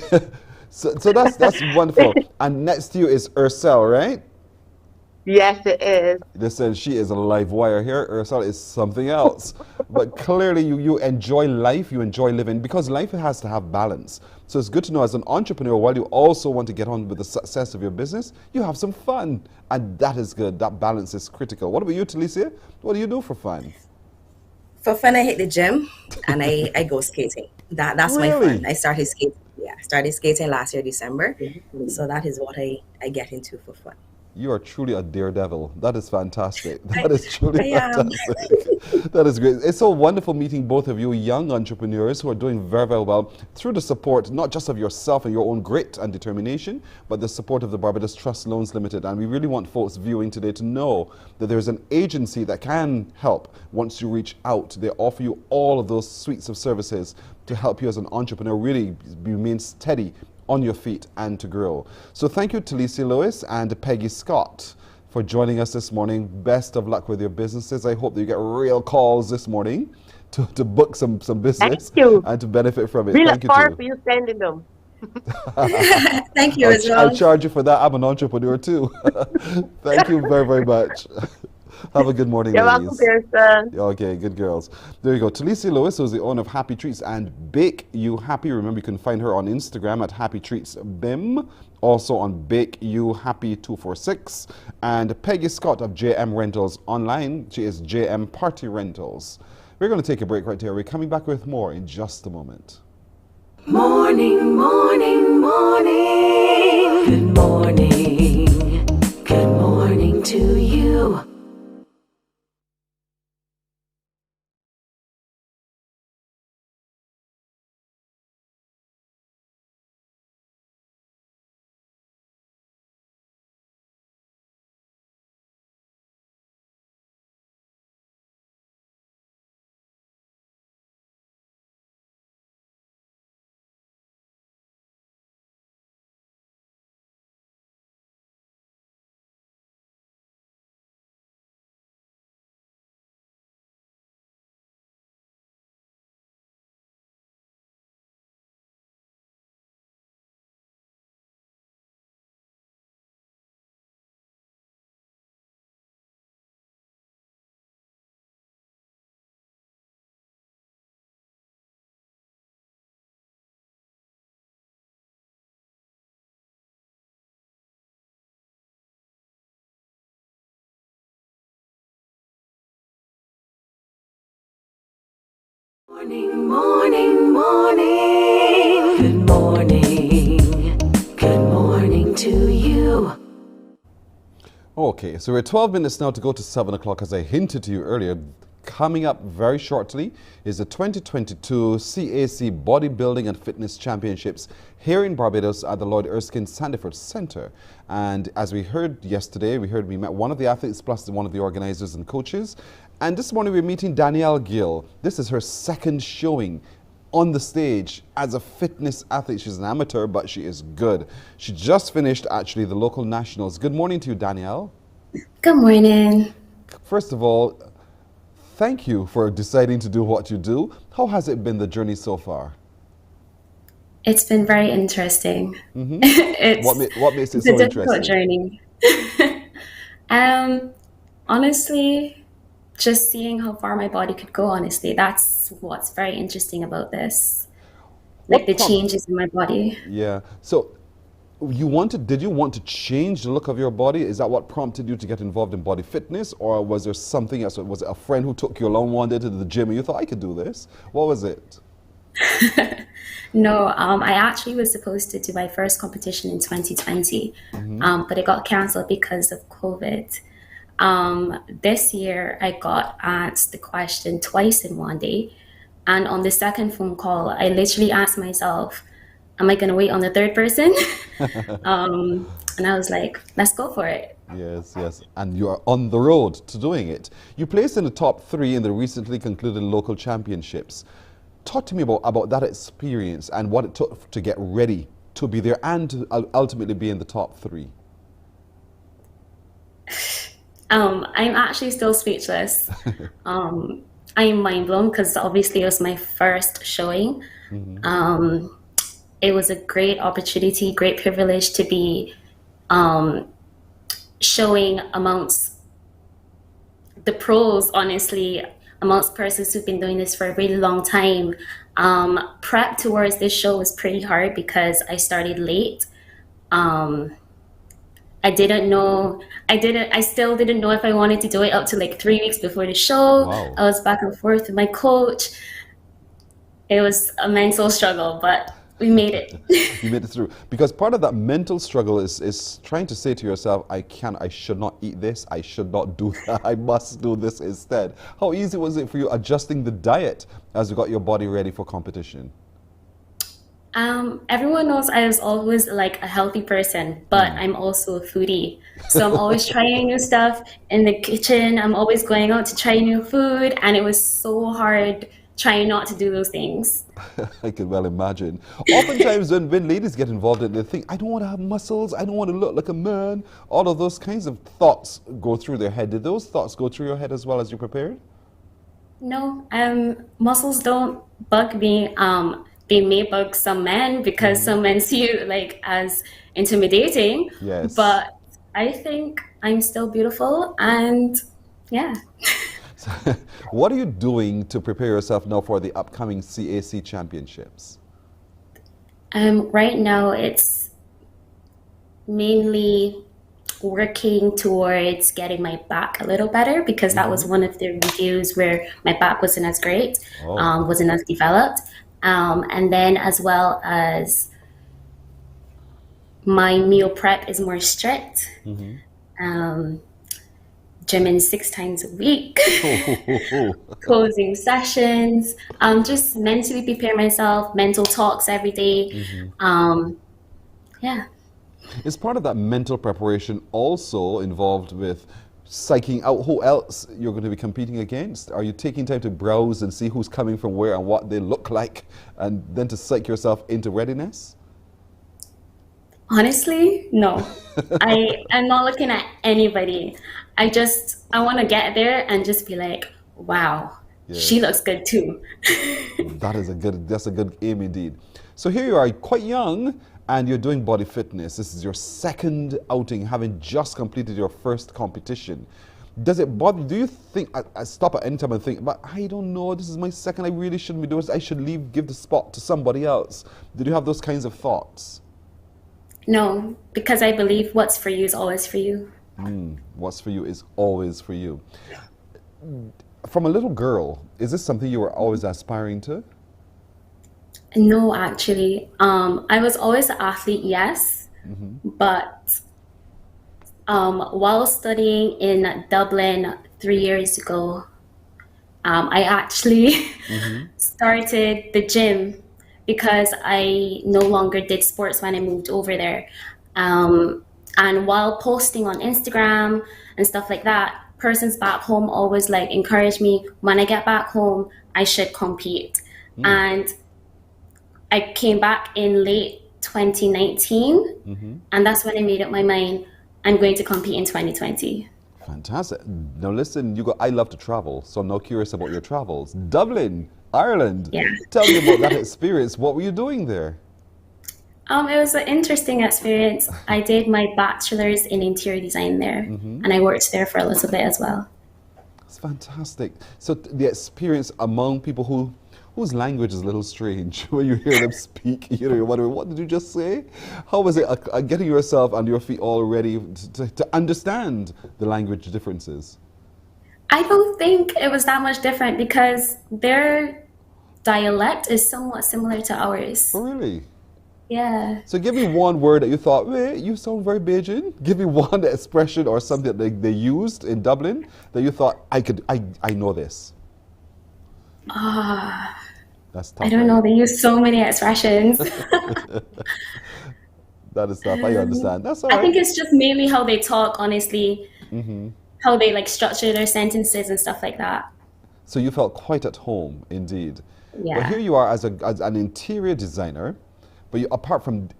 G: So that's wonderful. And next to you is Ursel, right?
U: Yes, it is.
G: Listen, she is a live wire here. Ursel is something else. But clearly you enjoy life, you enjoy living, because life has to have balance. So it's good to know as an entrepreneur, while you also want to get on with the success of your business, you have some fun. And that is good. That balance is critical. What about you, Talisa? What do you do for fun?
T: For fun, I hit the gym and I go skating. That's my fun. I started skating. Yeah, I started skating last year, December. So that is what I get into for fun.
G: You are truly a daredevil. That is fantastic. That is truly fantastic. That is great. It's so wonderful meeting both of you young entrepreneurs who are doing very, very well through the support, not just of yourself and your own grit and determination, but the support of the Barbados Trust Loans Limited. And we really want folks viewing today to know that there's an agency that can help once you reach out. They offer you all of those suites of services to help you as an entrepreneur really remain steady on your feet and to grow. So thank you, Talisa Lewis and Peggy Scott, for joining us this morning. Best of luck with your businesses. I hope that you get real calls this morning to book some business and to benefit from it.
U: We
G: Thank
U: look
G: you,
U: forward for you sending them.
T: Thank you as well.
G: I'll charge you for that. I'm an entrepreneur too. Thank you very, very much. Have a good morning,
U: You're
G: ladies.
U: welcome, Pearson.
G: Okay, good girls. There you go. Talisa Lewis, who's the owner of Happy Treats and Bake You Happy. Remember, you can find her on Instagram at Happy Treats BIM. Also on Bake You Happy 246. And Peggy Scott of JM Rentals online. She is JM Party Rentals. We're going to take a break right here. We're coming back with more in just a moment.
S: Morning, morning, morning. Good morning. Good morning to you. Morning, morning, morning. Good morning. Good morning to you.
G: Okay, so we're 12 minutes now to go to 7 o'clock. As I hinted to you earlier, coming up very shortly is the 2022 CAC Bodybuilding and Fitness Championships here in Barbados at the Lloyd Erskine Sandiford Centre. And as we heard yesterday, we met one of the athletes plus one of the organizers and coaches. And this morning we're meeting Danielle Gill. This is her second showing on the stage as a fitness athlete. She's an amateur, but she is good. She just finished actually the local nationals. Good morning to you, Danielle.
B: Good morning.
G: First of all, thank you for deciding to do what you do. How has it been, the journey so far?
B: It's been very interesting.
G: Mm-hmm.
B: It's
G: what makes it
B: it's
G: so
B: a difficult
G: interesting?
B: journey. Honestly, just seeing how far my body could go, honestly, that's what's very interesting about this. Like the changes in my body.
G: Yeah. So did you want to change the look of your body? Is that what prompted you to get involved in body fitness? Or was there something else? Was it a friend who took you along one day to the gym and you thought, I could do this? What was it?
B: No, I actually was supposed to do my first competition in 2020, but it got canceled because of COVID. This year, I got asked the question twice in one day. And on the second phone call, I literally asked myself, am I going to wait on the third person? And I was like, let's go for it.
G: Yes, yes. And you are on the road to doing it. You placed in the top 3 in the recently concluded local championships. Talk to me about that experience and what it took to get ready to be there and to ultimately be in the top 3.
B: I'm actually still speechless. I am mind blown because obviously it was my first showing. It was a great opportunity, great privilege to be showing amongst the pros, honestly, amongst persons who've been doing this for a really long time. Prep towards this show was pretty hard because I started late. I still didn't know if I wanted to do it up to like 3 weeks before the show.
G: Wow.
B: I was back and forth with my coach. It was a mental struggle, but we made it.
G: You made it through. Because part of that mental struggle is trying to say to yourself, I should not eat this, I should not do that, I must do this instead. How easy was it for you adjusting the diet as you got your body ready for competition?
B: Everyone knows I was always like a healthy person, but I'm also a foodie. So I'm always trying new stuff in the kitchen. I'm always going out to try new food. And it was so hard trying not to do those things.
G: I can well imagine. Oftentimes when ladies get involved in it, they think, I don't want to have muscles, I don't want to look like a man. All of those kinds of thoughts go through their head. Did those thoughts go through your head as well as you prepared?
B: No, muscles don't bug me. They may bug some men because some men see you like as intimidating.
G: Yes.
B: But I think I'm still beautiful and yeah.
G: What are you doing to prepare yourself now for the upcoming CAC championships?
B: Right now it's mainly working towards getting my back a little better because that was one of the reviews where my back wasn't as great, wasn't as developed. And then as well as my meal prep is more strict. Gymming 6 times a week, closing sessions, just mentally prepare myself, mental talks every day. Yeah.
G: Is part of that mental preparation also involved with psyching out who else you're going to be competing against? Are you taking time to browse and see who's coming from where and what they look like, and then to psych yourself into readiness?
B: Honestly, no. I'm not looking at anybody. I want to get there and just be like, wow, she looks good too.
G: That's a good aim indeed. So here you are, quite young, and you're doing body fitness. This is your second outing, having just completed your first competition. Does it bother you? Do you think, I stop at any time and think, but I don't know, this is my second, I really shouldn't be doing this, I should give the spot to somebody else. Did you have those kinds of thoughts?
B: No, because I believe what's for you is always for you.
G: What's for you is always for you. from a little girl, is this something you were always aspiring to?
B: No, actually. I was always an athlete, yes, but while studying in Dublin 3 years ago, I actually started the gym because I no longer did sports when I moved over there. And while posting on Instagram and stuff like that, persons back home always like encourage me, when I get back home, I should compete. And I came back in late 2019, and that's when I made up my mind, I'm going to compete in 2020.
G: Fantastic. Now listen, I love to travel, so I'm now curious about your travels. Dublin, Ireland.
B: Yeah.
G: Tell me about that experience. What were you doing there?
B: It was an interesting experience. I did my bachelor's in interior design there, and I worked there for a little bit as well.
G: It's fantastic. So the experience among people whose language is a little strange when you hear them speak, you're wondering, what did you just say? How was it getting yourself on your feet all ready to understand the language differences?
B: I don't think it was that much different because their dialect is somewhat similar to ours.
G: Oh, really?
B: Yeah.
G: So give me one word that you thought, wait, you sound very Bajan. Give me one expression or something that they used in Dublin that you thought, I know this. That's tough.
B: I don't know. They use so many expressions.
G: That is tough. I understand. That's all right.
B: I think it's just mainly how they talk, honestly. How they like structure their sentences and stuff like that.
G: So you felt quite at home, indeed.
B: Yeah.
G: Well, here you are as an interior designer, but apart from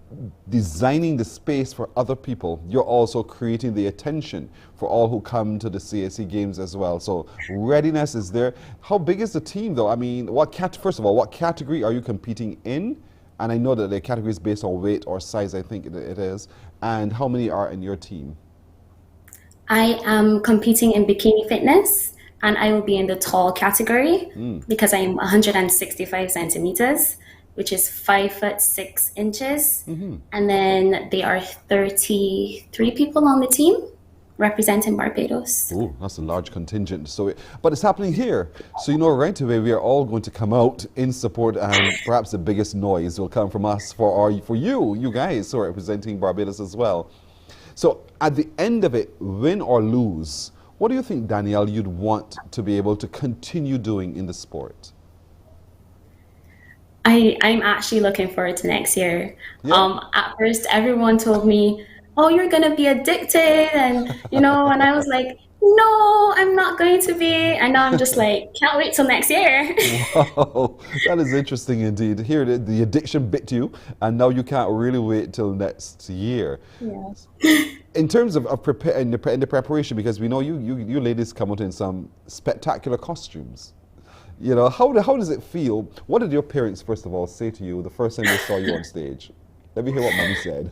G: designing the space for other people, you're also creating the attention for all who come to the CSE Games as well. So readiness is there. How big is the team, though? I mean, first of all, what category are you competing in? And I know that the category is based on weight or size, I think it is. And how many are in your team? I
B: am competing in bikini fitness, and I will be in the tall category because I am 165 centimeters, which is 5'6". And then there are 33 people on the team representing Barbados.
G: Oh, that's a large contingent. But it's happening here. So right away we are all going to come out in support, and perhaps the biggest noise will come from us for you guys who are representing Barbados as well. So at the end of it, win or lose, what do you think, Danielle, you'd want to be able to continue doing in the sport?
B: I'm actually looking forward to next year. Yeah. At first, everyone told me, oh, you're going to be addicted. And, and I was like, no, I'm not going to be. And now I'm just like, can't wait till next year.
G: Wow, that is interesting indeed. Here, the addiction bit you, and now you can't really wait till next year.
B: Yes.
G: In terms of in the preparation, because we know you ladies come out in some spectacular costumes. How does it feel? What did your parents, first of all, say to you the first time they saw you on stage? Let me hear what Mommy said.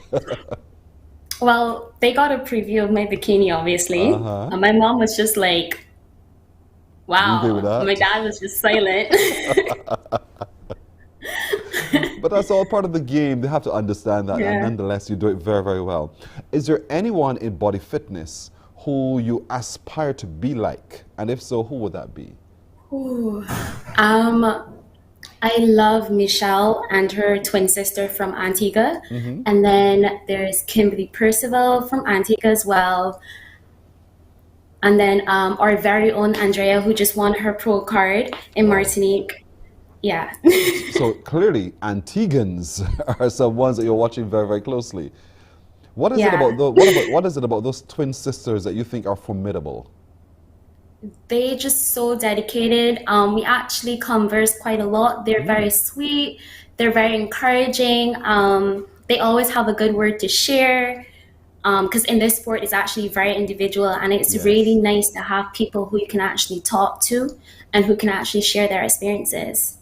B: Well, they got a preview of my bikini, obviously. And my mom was just like, wow. My dad was just silent.
G: But that's all part of the game. They have to understand that. Yeah. And nonetheless, you do it very, very well. Is there anyone in body fitness who you aspire to be like? And if so, who would that be?
B: Ooh. I love Michelle and her twin sister from Antigua. And then there's Kimberly Percival from Antigua as well. And then our very own Andrea, who just won her pro card in Martinique. Yeah.
G: So clearly, Antiguans are some ones that you're watching very, very closely. What is it about those twin sisters that you think are formidable?
B: They're just so dedicated. We actually converse quite a lot. They're very sweet. They're very encouraging. They always have a good word to share. Because in this sport, it's actually very individual, and it's really nice to have people who you can actually talk to and who can actually share their experiences.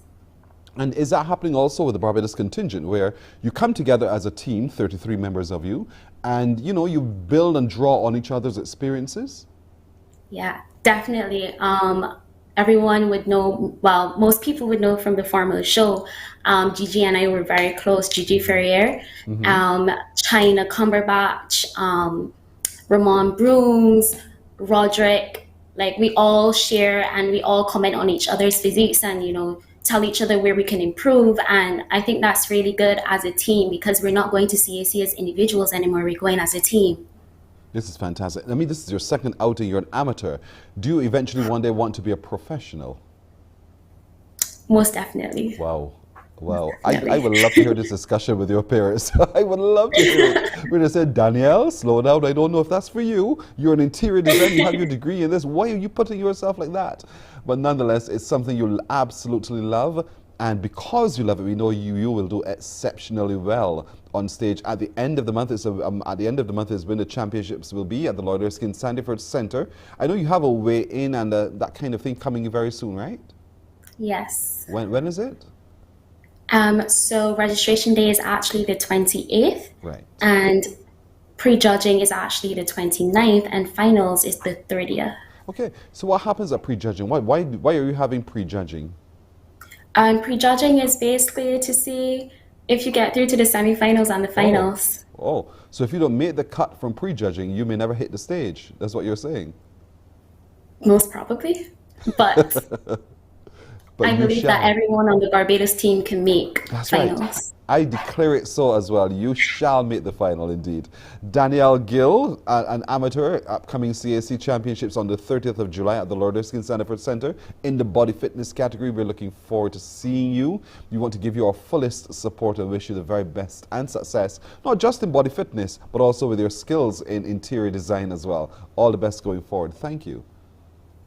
G: And is that happening also with the Barbados contingent, where you come together as a team, 33 members of you, and you build and draw on each other's experiences?
B: Yeah, definitely. Everyone would know, well, most people would know from the formal show. Gigi and I were very close. Gigi Ferrier, China Cumberbatch, Ramon Brooms, Roderick Like we all share and we all comment on each other's physiques and, tell each other where we can improve. And I think that's really good as a team because we're not going to CAC as individuals anymore. We're going as a team.
G: This is fantastic. I mean, this is your second outing. You're an amateur. Do you eventually one day want to be a professional?
B: Most definitely.
G: Wow. Wow. I would love to hear this discussion with your parents. I would love to hear it. When they said, Danielle, slow down. I don't know if that's for you. You're an interior designer. You have your degree in this. Why are you putting yourself like that? But nonetheless, it's something you'll absolutely love. And because you love it, we know you will do exceptionally well on stage. At the end of the month, is when the championships will be at the Lloyd Erskine Sandyford Centre. I know you have a weigh-in and that kind of thing coming very soon, right?
B: Yes.
G: When is it?
B: So registration day is actually the 28th.
G: Right.
B: And pre-judging is actually the 29th and finals is the 30th.
G: Okay, so what happens at pre-judging? Why are you having pre-judging?
B: Pre-judging is basically to see if you get through to the semifinals and the finals.
G: Oh, so if you don't make the cut from pre-judging, you may never hit the stage. That's what you're saying?
B: Most probably, but I believe that everyone on the Barbados team can make finals.
G: Right. I declare it so as well. You shall make the final indeed. Danielle Gill, an amateur, upcoming CAC Championships on the 30th of July at the Lord Erskine Sandyford Centre in the body fitness category. We're looking forward to seeing you. We want to give you our fullest support and wish you the very best and success, not just in body fitness, but also with your skills in interior design as well. All the best going forward. Thank you.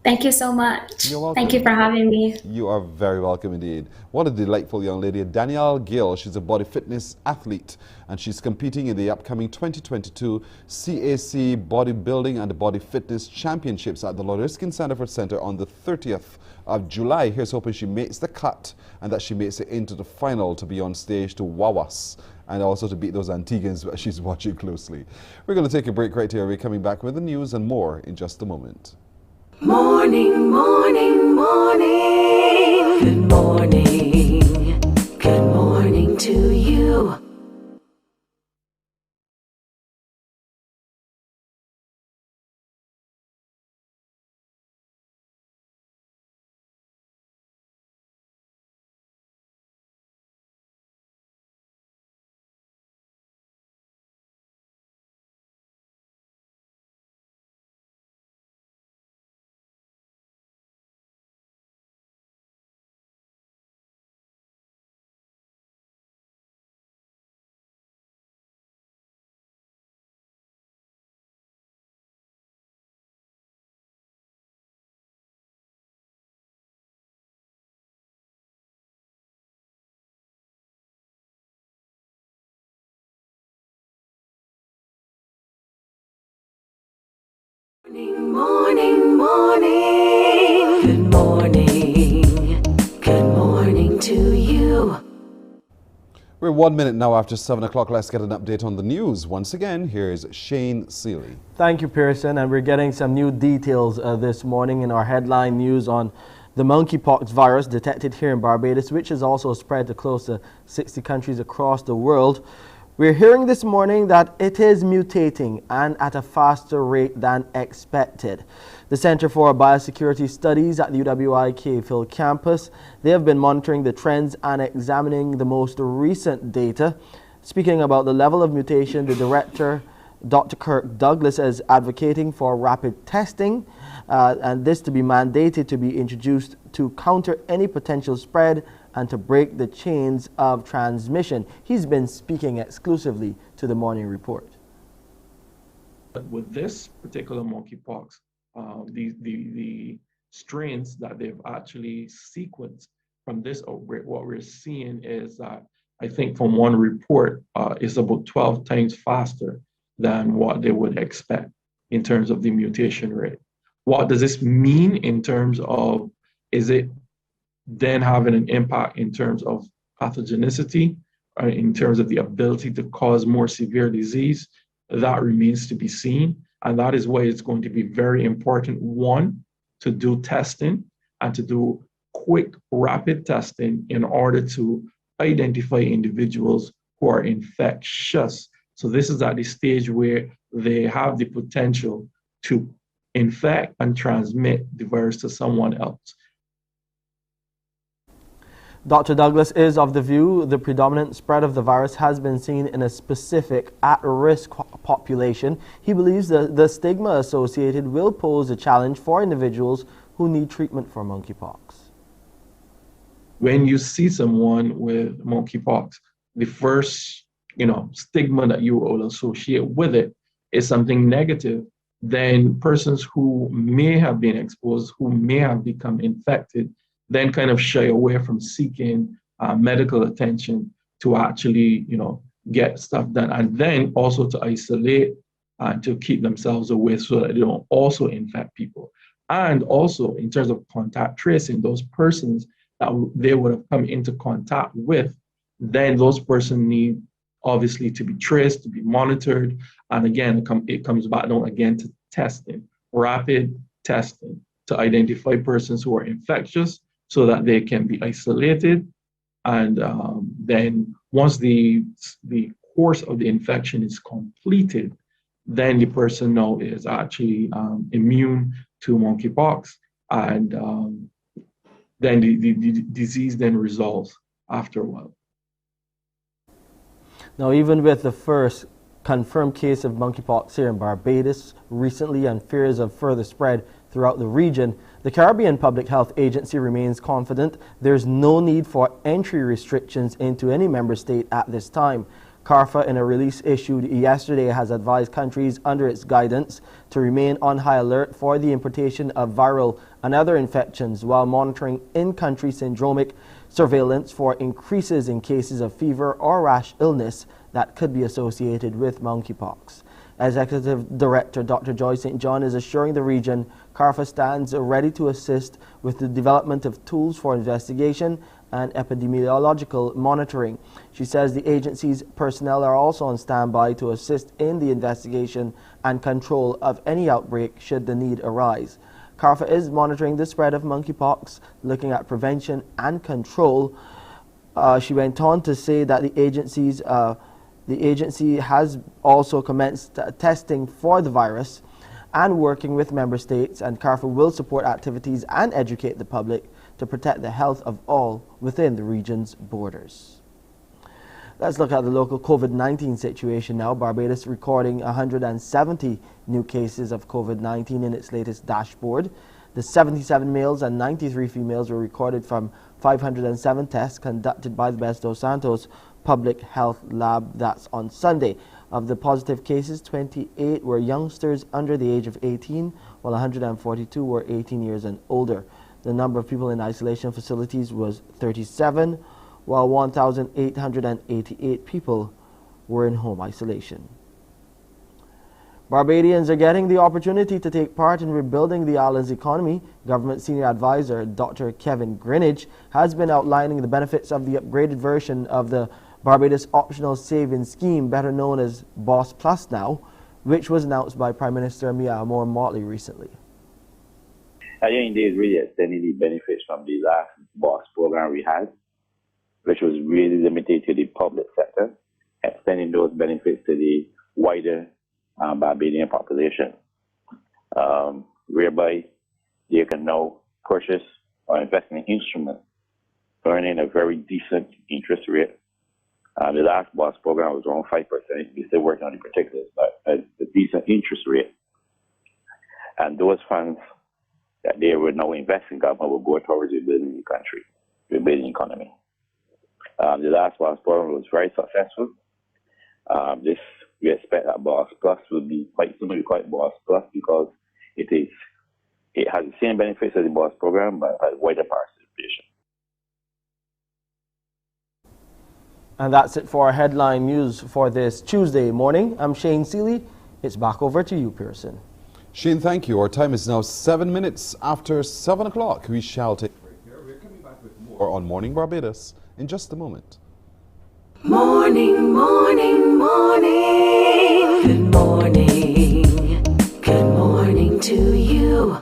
B: Thank you so much.
G: You're welcome.
B: Thank you for having me.
G: You are very welcome indeed. What a delightful young lady. Danielle Gill, she's a body fitness athlete and she's competing in the upcoming 2022 CAC Bodybuilding and Body Fitness Championships at the Lord Erskine Sandyford Centre on the 30th of July. Here's hoping she makes the cut and that she makes it into the final to be on stage to wow us and also to beat those Antiguans that she's watching closely. We're going to take a break right here. We're coming back with the news and more in just a moment.
S: Morning, morning, morning. Good morning. Good morning to you. Morning, morning, morning. Good morning. Good morning to you.
G: We're 1 minute now after 7 o'clock. Let's get an update on the news. Once again, here's Shane Seeley.
A: Thank you, Pearson. And we're getting some new details this morning in our headline news on the monkeypox virus detected here in Barbados, which has also spread to close to 60 countries across the world. We're hearing this morning that it is mutating and at a faster rate than expected. The Center for Biosecurity Studies at the UWI Phil campus, they have been monitoring the trends and examining the most recent data. Speaking about the level of mutation, the director, Dr. Kirk Douglas, is advocating for rapid testing and this to be mandated to be introduced to counter any potential spread and to break the chains of transmission. He's been speaking exclusively to the Morning Report.
C: But with this particular monkeypox, the strains that they've actually sequenced from this outbreak, what we're seeing is that I think from one report, it's about 12 times faster than what they would expect in terms of the mutation rate. What does this mean in terms of, is it then having an impact in terms of pathogenicity, in terms of the ability to cause more severe disease? That remains to be seen. And that is why it's going to be very important, one, to do testing and to do quick, rapid testing in order to identify individuals who are infectious. So this is at the stage where they have the potential to infect and transmit the virus to someone else.
A: Dr. Douglas is of the view the predominant spread of the virus has been seen in a specific at-risk population. He believes that the stigma associated will pose a challenge for individuals who need treatment for monkeypox.
C: When you see someone with monkeypox, the first, stigma that you will associate with it is something negative. Then persons who may have been exposed, who may have become infected, then kind of shy away from seeking medical attention to actually, get stuff done. And then also to isolate and to keep themselves away so that they don't also infect people. And also in terms of contact tracing, those persons that they would have come into contact with, then those persons need obviously to be traced, to be monitored. And again, it comes back down again to testing, rapid testing to identify persons who are infectious so that they can be isolated. And then once the course of the infection is completed, then the person now is actually immune to monkeypox. And then the disease then resolves after a while.
A: Now, even with the first confirmed case of monkeypox here in Barbados recently and fears of further spread throughout the region, the Caribbean Public Health Agency remains confident there's no need for entry restrictions into any member state at this time. CARPHA, in a release issued yesterday, has advised countries under its guidance to remain on high alert for the importation of viral and other infections while monitoring in-country syndromic surveillance for increases in cases of fever or rash illness that could be associated with monkeypox. Executive Director Dr. Joy St. John is assuring the region CARPHA stands ready to assist with the development of tools for investigation and epidemiological monitoring. She says the agency's personnel are also on standby to assist in the investigation and control of any outbreak should the need arise. CARPHA is monitoring the spread of monkeypox, looking at prevention and control. She went on to say that the agency has also commenced testing for the virus and working with member states, and CARPHA will support activities and educate the public to protect the health of all within the region's borders. Let's look at the local COVID-19 situation now. Barbados recording 170 new cases of COVID-19 in its latest dashboard. The 77 males and 93 females were recorded from 507 tests conducted by the Best dos Santos Public Health Lab. That's on Sunday. Of the positive cases, 28 were youngsters under the age of 18, while 142 were 18 years and older. The number of people in isolation facilities was 37, while 1,888 people were in home isolation. Barbadians are getting the opportunity to take part in rebuilding the island's economy. Government Senior Advisor Dr. Kevin Greenidge has been outlining the benefits of the upgraded version of the Barbados Optional Savings Scheme, better known as Boss Plus now, which was announced by Prime Minister Mia Motley recently.
H: I think there's really extending the benefits from the last Boss program we had, which was really limited to the public sector, extending those benefits to the wider Barbadian population, whereby they can now purchase or invest in instruments earning a very decent interest rate. The last Boss program was around 5%. We're still working on the particulars, but a decent interest rate. And those funds that they would now invest in government will go towards rebuilding the country, rebuilding the economy. The last Boss program was very successful. We expect that Boss Plus will be quite similar to Boss Plus because it has the same benefits as the Boss program, but has wider participation.
A: And that's it for our headline news for this Tuesday morning. I'm Shane Seeley. It's back over to you, Pearson.
G: Shane, thank you. Our time is now 7 minutes after 7 o'clock. We shall take a break here. We're coming back with more on Morning Barbados in just a moment.
S: Morning, morning, morning. Good morning. Good morning to you.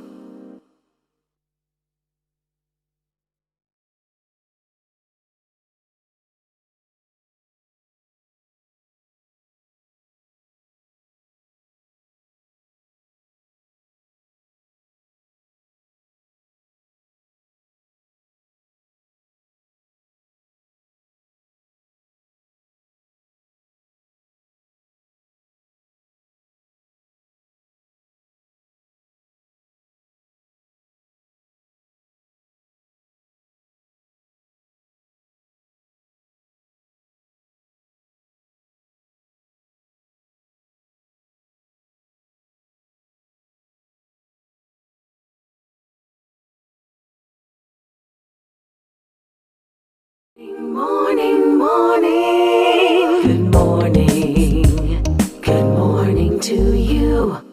S: Morning, morning. Good morning. Good morning to you.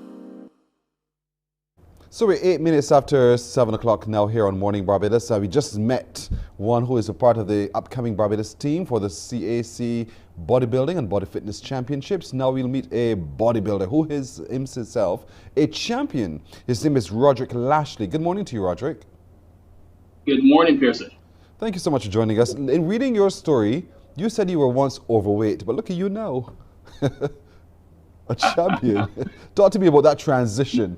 G: So we're 8 minutes after 7 o'clock now here on Morning Barbados. We just met one who is a part of the upcoming Barbados team for the CAC Bodybuilding and Body Fitness Championships. Now we'll meet a bodybuilder who is himself a champion. His name is Roderick Lashley. Good morning to you, Roderick.
D: Good morning, Pearson.
G: Thank you so much for joining us. In reading your story, you said you were once overweight, but look at you now. A champion. Talk to me about that transition.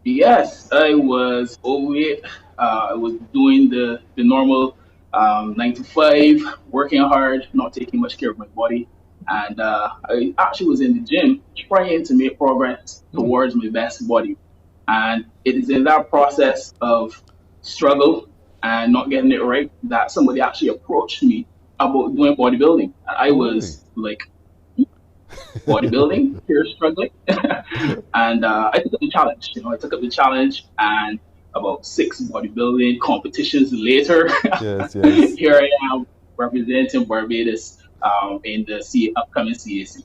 D: Yes, I was overweight. I was doing the normal 9 to 5, working hard, not taking much care of my body. And I actually was in the gym trying to make progress towards my best body. And it is in that process of struggle and not getting it right that somebody actually approached me about doing bodybuilding. And I was like, bodybuilding, here struggling. And I took up the challenge. I took up the challenge, and about 6 bodybuilding competitions later, here I am representing Barbados in the upcoming CAC.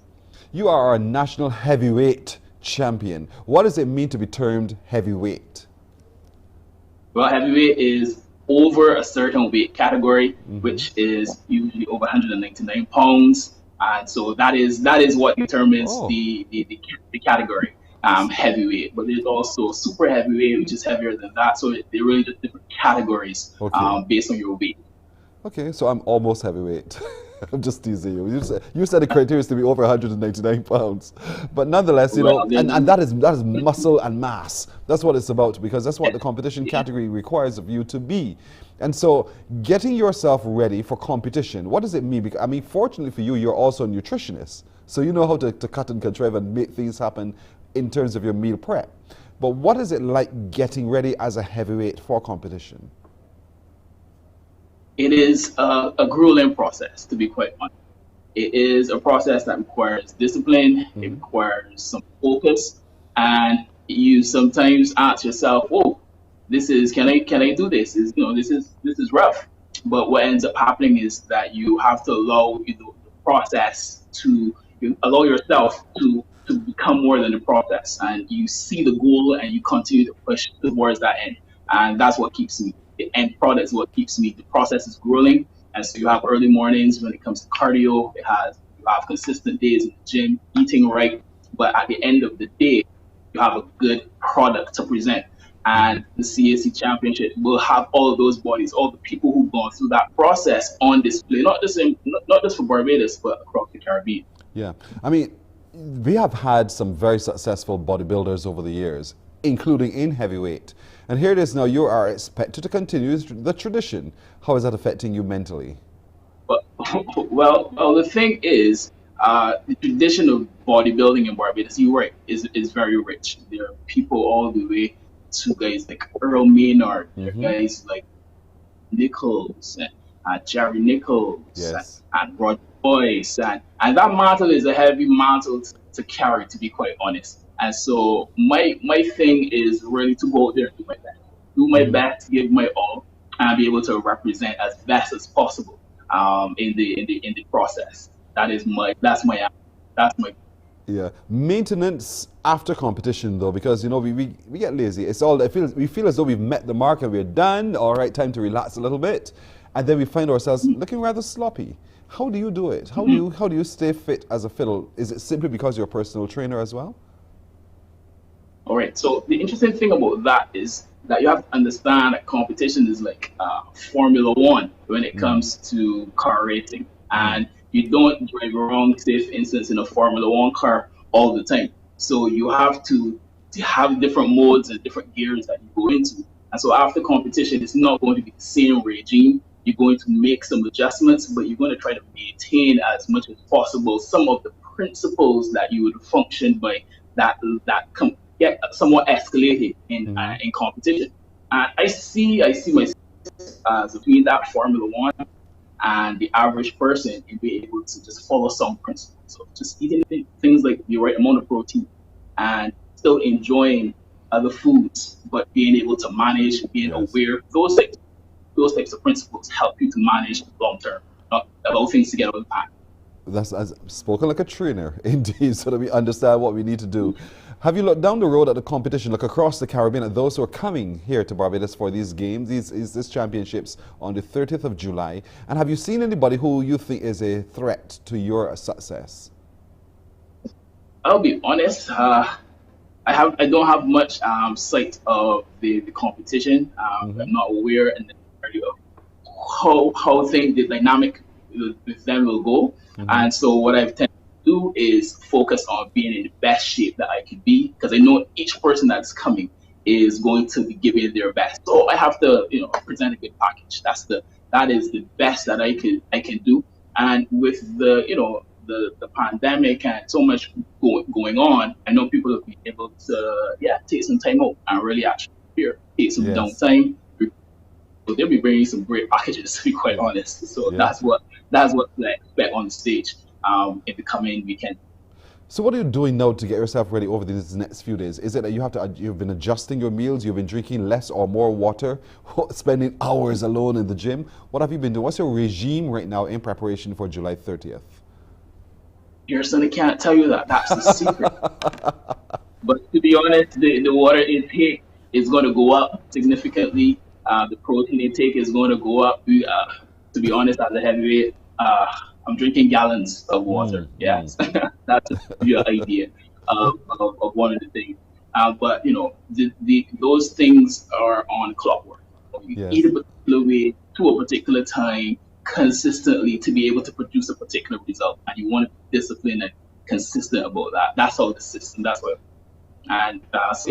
G: You are a national heavyweight champion. What does it mean to be termed heavyweight?
D: Well, heavyweight is over a certain weight category, which is usually over 199 pounds. And so that is what determines the category, heavyweight. But there's also super heavyweight, which is heavier than that. So they're really just different categories based on your weight. Okay,
G: so I'm almost heavyweight. I'm just teasing you. You said the criteria is to be over 199 pounds. But nonetheless, and that is muscle and mass. That's what it's about, because that's what the competition category requires of you to be. And so getting yourself ready for competition, what does it mean? Because, I mean, fortunately for you, you're also a nutritionist. So you know how to cut and contrive and make things happen in terms of your meal prep. But what is it like getting ready as a heavyweight for competition?
D: It is a grueling process, to be quite honest. It is a process that requires discipline, it requires some focus, and you sometimes ask yourself, "Oh, can I do this? This is rough." But what ends up happening is that you have to allow the process to allow yourself to become more than the process, and you see the goal and you continue to push towards that end, and that's what keeps me. The end product is what keeps me. The process is grueling, and so you have early mornings when it comes to cardio. You have consistent days in the gym, eating right, but at the end of the day, you have a good product to present. And the CAC Championship will have all of those bodies, all the people who've gone through that process on display, not just for Barbados, but across the Caribbean.
G: Yeah, I mean, we have had some very successful bodybuilders over the years, including in heavyweight. And here it is now, you are expected to continue the tradition. How is that affecting you mentally?
D: Well, the thing is, the tradition of bodybuilding in Barbados, you're right, is very rich. There are people all the way to guys like Earl Maynard, guys like Nichols, and Jerry Nichols, and Rod Boyce. And that mantle is a heavy mantle to carry, to be quite honest. And so my thing is really to go out there and do my best. Do my best, give my all, and be able to represent as best as possible in the process. That's my
G: yeah. Maintenance after competition, though, because we get lazy. We feel as though we've met the mark and we're done. All right, time to relax a little bit, and then we find ourselves looking rather sloppy. How do you do it? How do you stay fit as a fiddle? Is it simply because you're a personal trainer as well?
D: All right. So the interesting thing about that is that you have to understand that competition is like Formula One when it comes to car racing, and you don't drive around, say for instance, in a Formula One car all the time. So you have to have different modes and different gears that you go into. And so after competition, it's not going to be the same regime. You're going to make some adjustments, but you're going to try to maintain as much as possible some of the principles that you would function by that get somewhat escalated in competition. And I see myself as between that Formula One and the average person in being able to just follow some principles. So just eating things like the right amount of protein and still enjoying other foods, but being able to manage, being aware, those those types of principles help you to manage long term, not about things to get out of the pack.
G: That's as spoken like a trainer, indeed, so that we understand what we need to do. Have you looked down the road at the competition, look across the Caribbean at those who are coming here to Barbados for these games, these championships on the 30th of July? And have you seen anybody who you think is a threat to your success?
D: I'll be honest. I don't have much sight of the competition. I'm not aware and how things, the dynamic with them will go. And so what I've tended to do is focus on being in the best shape that I can be, because I know each person that's coming is going to be giving their best. So I have to, present a good package. That is the best that I can do. And with the pandemic and so much going on, I know people have been able to take some time out and really actually take some downtime. So they'll be bringing some great packages, to be quite honest. So that's what I expect on the stage in the coming weekend.
G: So what are you doing now to get yourself ready over these next few days? Is it that you've been adjusting your meals, you've been drinking less or more water, spending hours alone in the gym? What have you been doing? What's your regime right now in preparation for July 30th?
D: Your son, I can't tell you that. That's the secret. But to be honest, the water intake is going to go up significantly. The protein intake is going to go up. To be honest, as a heavyweight, I'm drinking gallons of water. Yes, that's your idea of one of the things. But those things are on clockwork. You eat a particular way to a particular time consistently to be able to produce a particular result, and you want to be disciplined and consistent about that. That's how the system. That's what. And that's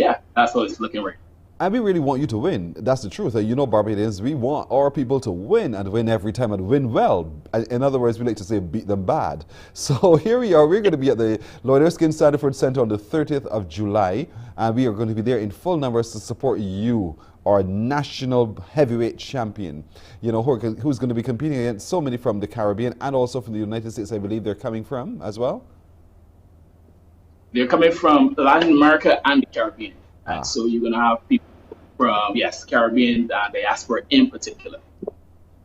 D: how it's looking right now.
G: And we really want you to win. That's the truth. Barbadians, we want our people to win and win every time and win well. In other words, we like to say beat them bad. So here we are. We're going to be at the Lloyd Erskine Sandiford Centre on the 30th of July. And we are going to be there in full numbers to support you, our national heavyweight champion. Who's going to be competing against so many from the Caribbean and also from the United States, I believe they're coming from as well.
D: They're coming from Latin America and the Caribbean. And so you're going to have people from, Caribbean diaspora in particular.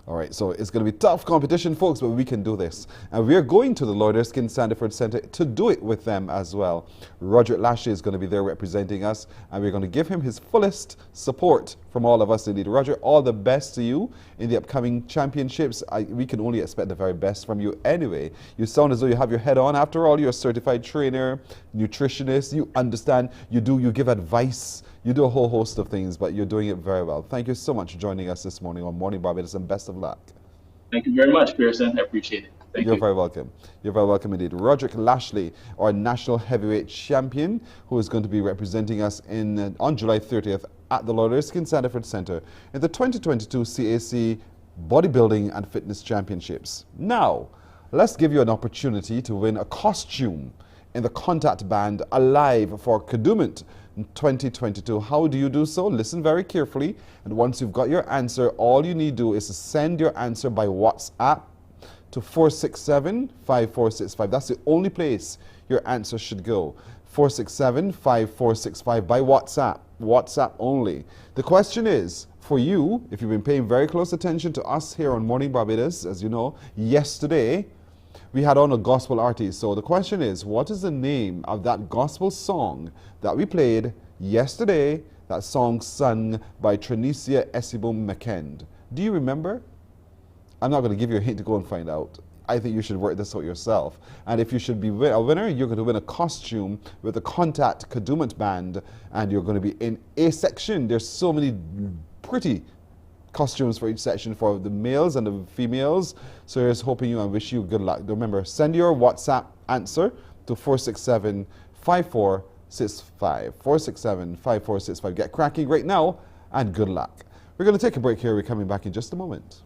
G: All right, so it's going to be tough competition, folks, but we can do this. And we're going to the Lloyd Erskine Sandiford Centre to do it with them as well. Roderick Lashley is going to be there representing us, and we're going to give him his fullest support from all of us indeed. Roger, all the best to you in the upcoming championships. We can only expect the very best from you anyway. You sound as though you have your head on. After all, you're a certified trainer, nutritionist. You understand, you give advice. You do a whole host of things, but you're doing it very well. Thank you so much for joining us this morning on Morning Barbados, and best of luck.
D: Thank you very much, Pearson. I appreciate it. Thank you.
G: You're very welcome. You're very welcome indeed. Roderick Lashley, our national heavyweight champion, who is going to be representing us on July 30th at the Lloyd Erskine Sandiford Centre in the 2022 CAC Bodybuilding and Fitness Championships. Now, let's give you an opportunity to win a costume in the contact band Alive for Kadooment 2022. How do you do so? Listen very carefully, and once you've got your answer, all you need to do is to send your answer by WhatsApp to 467-5465. That's the only place your answer should go. 467-5465 by WhatsApp only. The question is, for you, if you've been paying very close attention to us here on Morning Barbados, as you know, yesterday we had on a gospel artist. So the question is, what is the name of that gospel song that we played yesterday, that song sung by Trinicia Esibum McKend? Do you remember? I'm not going to give you a hint to go and find out. I think you should work this out yourself. And if you should be a winner, you're going to win a costume with the Contact Kadooment Band, and you're going to be in a section. There's so many pretty costumes for each section for the males and the females. So here's hoping you and wish you good luck. Remember, send your WhatsApp answer to 467-5465. 467-5465. Get cracking right now, and good luck. We're going to take a break here. We're coming back in just a moment.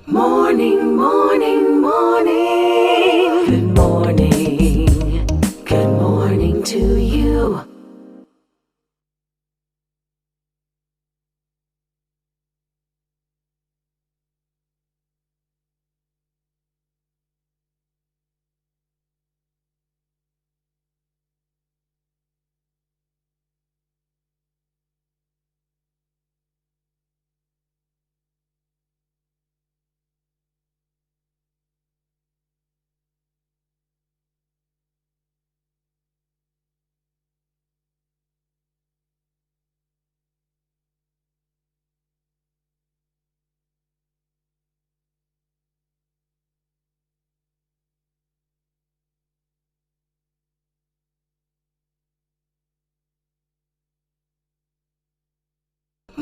S: Morning, morning, morning. Good morning. Good morning to you.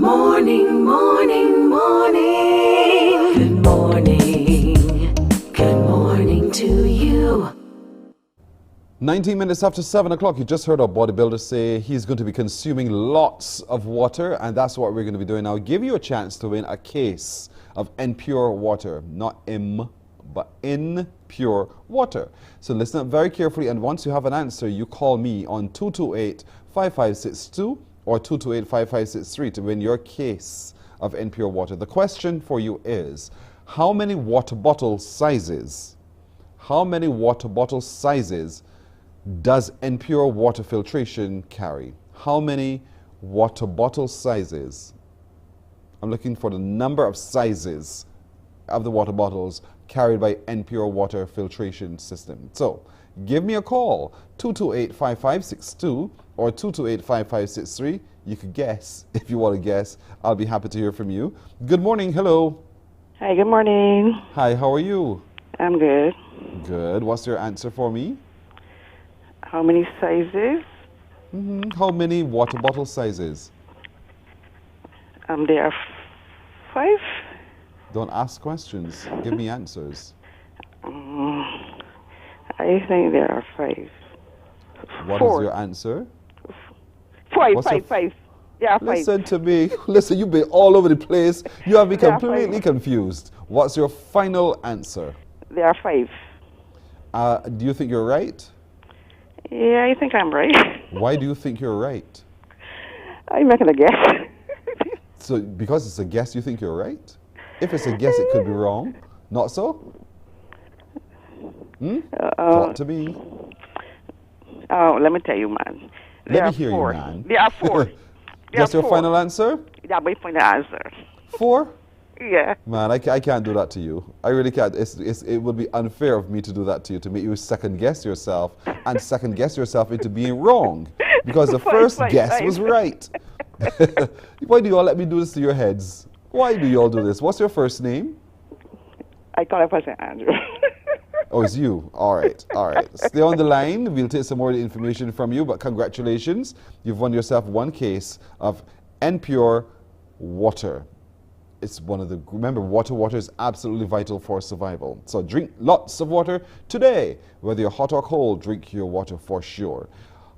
S: Morning, morning, morning. Good morning. Good morning to you.
G: 19 minutes after 7 o'clock, you just heard our bodybuilder say he's going to be consuming lots of water, and that's what we're going to be doing now. Give you a chance to win a case of N-Pure water, not M, but N-Pure water. So listen up very carefully, and once you have an answer, you call me on 228-5562 or 228-5563 to win your case of N-Pure water. The question for you is, how many water bottle sizes does N-Pure water filtration carry? How many water bottle sizes? I'm looking for the number of sizes of the water bottles carried by N-Pure water filtration system. So give me a call, 228-5562 or 228-5563. You could guess if you want to guess. I'll be happy to hear from you. Good morning. Hello.
F: Hi, good morning.
G: Hi, how are you?
F: I'm good.
G: Good. What's your answer for me?
F: How many sizes?
G: How many water bottle sizes?
F: There are 5.
G: Don't ask questions. Give me answers.
F: I think there are 5.
G: What
F: 4.
G: is your answer?
F: 5,
G: What's your
F: 5. Yeah, 5.
G: Listen to me. Listen, you've been all over the place. You have me
F: There are
G: completely
F: 5.
G: confused. What's your final answer?
F: There are 5.
G: Do you think you're right?
F: Yeah, I think I'm right.
G: Why do you think you're right?
F: I'm making a guess.
G: So because it's a guess, you think you're right? If it's a guess, it could be wrong. Not so? Talk to me.
F: Oh, let me tell you, man.
G: Let me hear you, man.
F: There are 4.
G: That's your final answer?
F: Yeah, my final answer.
G: 4?
F: Yeah.
G: Man, I can't do that to you. I really can't. It would be unfair of me to do that to you, to make you second guess yourself and second guess yourself into being wrong. Because the first guess was right. Why do you all let me do this to your heads? Why do you all do this? What's your first name?
F: I call it Pastor Andrew.
G: Oh, it's you. All right. All right. Stay on the line. We'll take some more information from you, but congratulations. You've won yourself one case of N-Pure water. It's one of the, remember, water is absolutely vital for survival. So drink lots of water today. Whether you're hot or cold, drink your water for sure.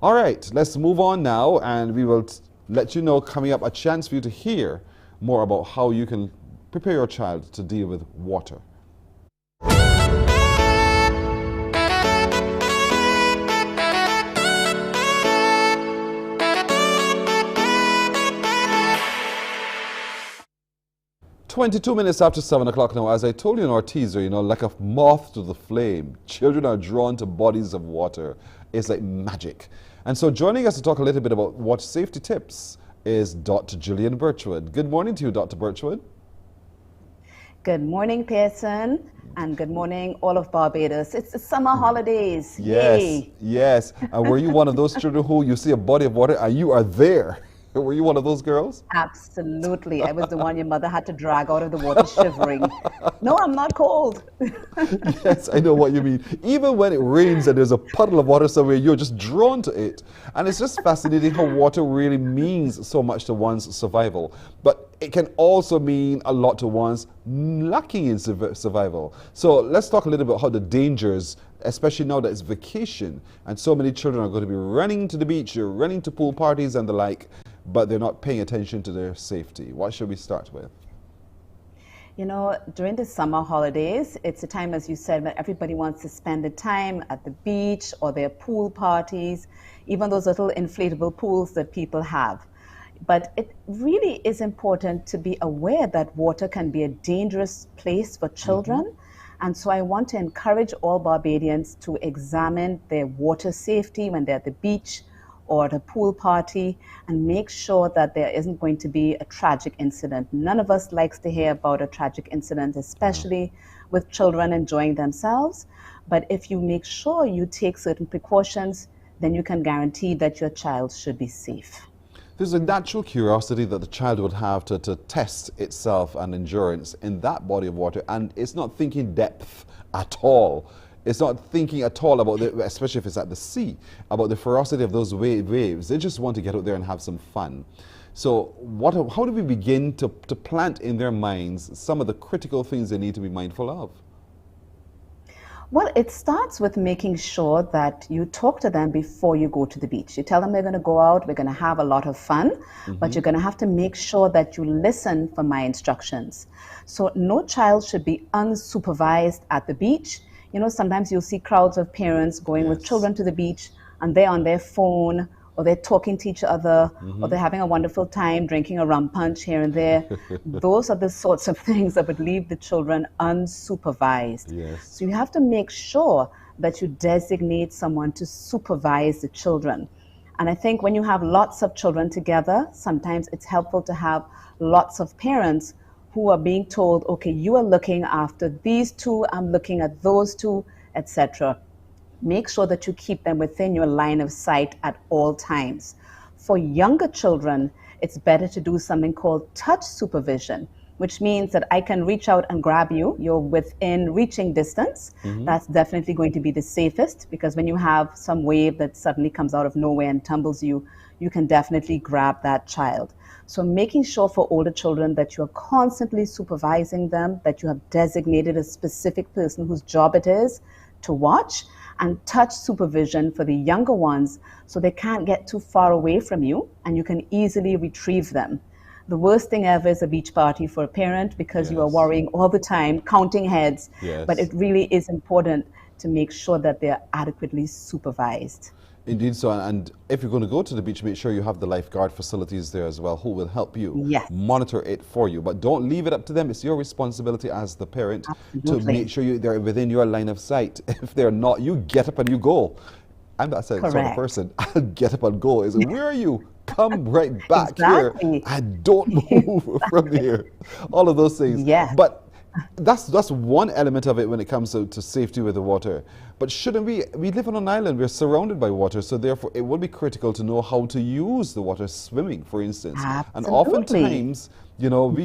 G: All right, let's move on now, and we will let you know coming up a chance for you to hear more about how you can prepare your child to deal with water. 22 minutes after 7 o'clock now. As I told you in our teaser, like a moth to the flame, children are drawn to bodies of water. It's like magic. And so joining us to talk a little bit about water safety tips is Dr. Gillian Birchwood. Good morning to you, Dr. Birchwood.
V: Good morning, Pearson, and good morning, all of Barbados. It's the summer holidays.
G: Yes,
V: Yay.
G: yes. And were you one of those children who you see a body of water and you are there? Were you one of those girls?
V: Absolutely. I was the one your mother had to drag out of the water shivering. No, I'm not cold.
G: Yes, I know what you mean. Even when it rains and there's a puddle of water somewhere, you're just drawn to it. And it's just fascinating how water really means so much to one's survival. But it can also mean a lot to one's lacking in survival. So let's talk a little bit about how the dangers, especially now that it's vacation and so many children are going to be running to the beach, you're running to pool parties and the like, but they're not paying attention to their safety. What should we start with?
V: During the summer holidays, it's a time, as you said, when everybody wants to spend the time at the beach or their pool parties, even those little inflatable pools that people have. But it really is important to be aware that water can be a dangerous place for children. Mm-hmm. And so I want to encourage all Barbadians to examine their water safety when they're at the beach or at a pool party and make sure that there isn't going to be a tragic incident. None of us likes to hear about a tragic incident, especially with children enjoying themselves. But if you make sure you take certain precautions, then you can guarantee that your child should be safe.
G: There's a natural curiosity that the child would have to test itself and endurance in that body of water, and it's not thinking depth at all. It's not thinking at all about, especially if it's at the sea, about the ferocity of those waves. They just want to get out there and have some fun. So how do we begin to plant in their minds some of the critical things they need to be mindful of?
V: Well, it starts with making sure that you talk to them before you go to the beach. You tell them they're going to go out, we're going to have a lot of fun, but you're going to have to make sure that you listen for my instructions. So no child should be unsupervised at the beach. You know, sometimes you'll see crowds of parents going with children to the beach and they're on their phone, or they're talking to each other, or they're having a wonderful time drinking a rum punch here and there. Those are the sorts of things that would leave the children unsupervised.
G: Yes.
V: So you have to make sure that you designate someone to supervise the children. And I think when you have lots of children together, sometimes it's helpful to have lots of parents who are being told, okay, you are looking after these two, I'm looking at those two, etc. Make sure that you keep them within your line of sight at all times. For younger children, it's better to do something called touch supervision, which means that I can reach out and grab you. You're within reaching distance. That's definitely going to be the safest, because when you have some wave that suddenly comes out of nowhere and tumbles you, you can definitely grab that child. So making sure for older children that you're constantly supervising them, that you have designated a specific person whose job it is to watch, and touch supervision for the younger ones so they can't get too far away from you and you can easily retrieve them. The worst thing ever is a beach party for a parent, because you are worrying all the time, counting heads. But it really is important to make sure that they're adequately supervised.
G: Indeed so, and if you're going to go to the beach, make sure you have the lifeguard facilities there as well, who will help you monitor it for you. But don't leave it up to them. It's your responsibility as the parent to make sure they're within your line of sight. If they're not, you get up and you go. I'm that sort of person. I'll get up and go. Is where are you? Come right back here. And don't move from here. All of those things. But that's one element of it when it comes to safety with the water. But shouldn't we live on an island, we're surrounded by water, so therefore it would be critical to know how to use the water, swimming, for instance. And oftentimes, you know,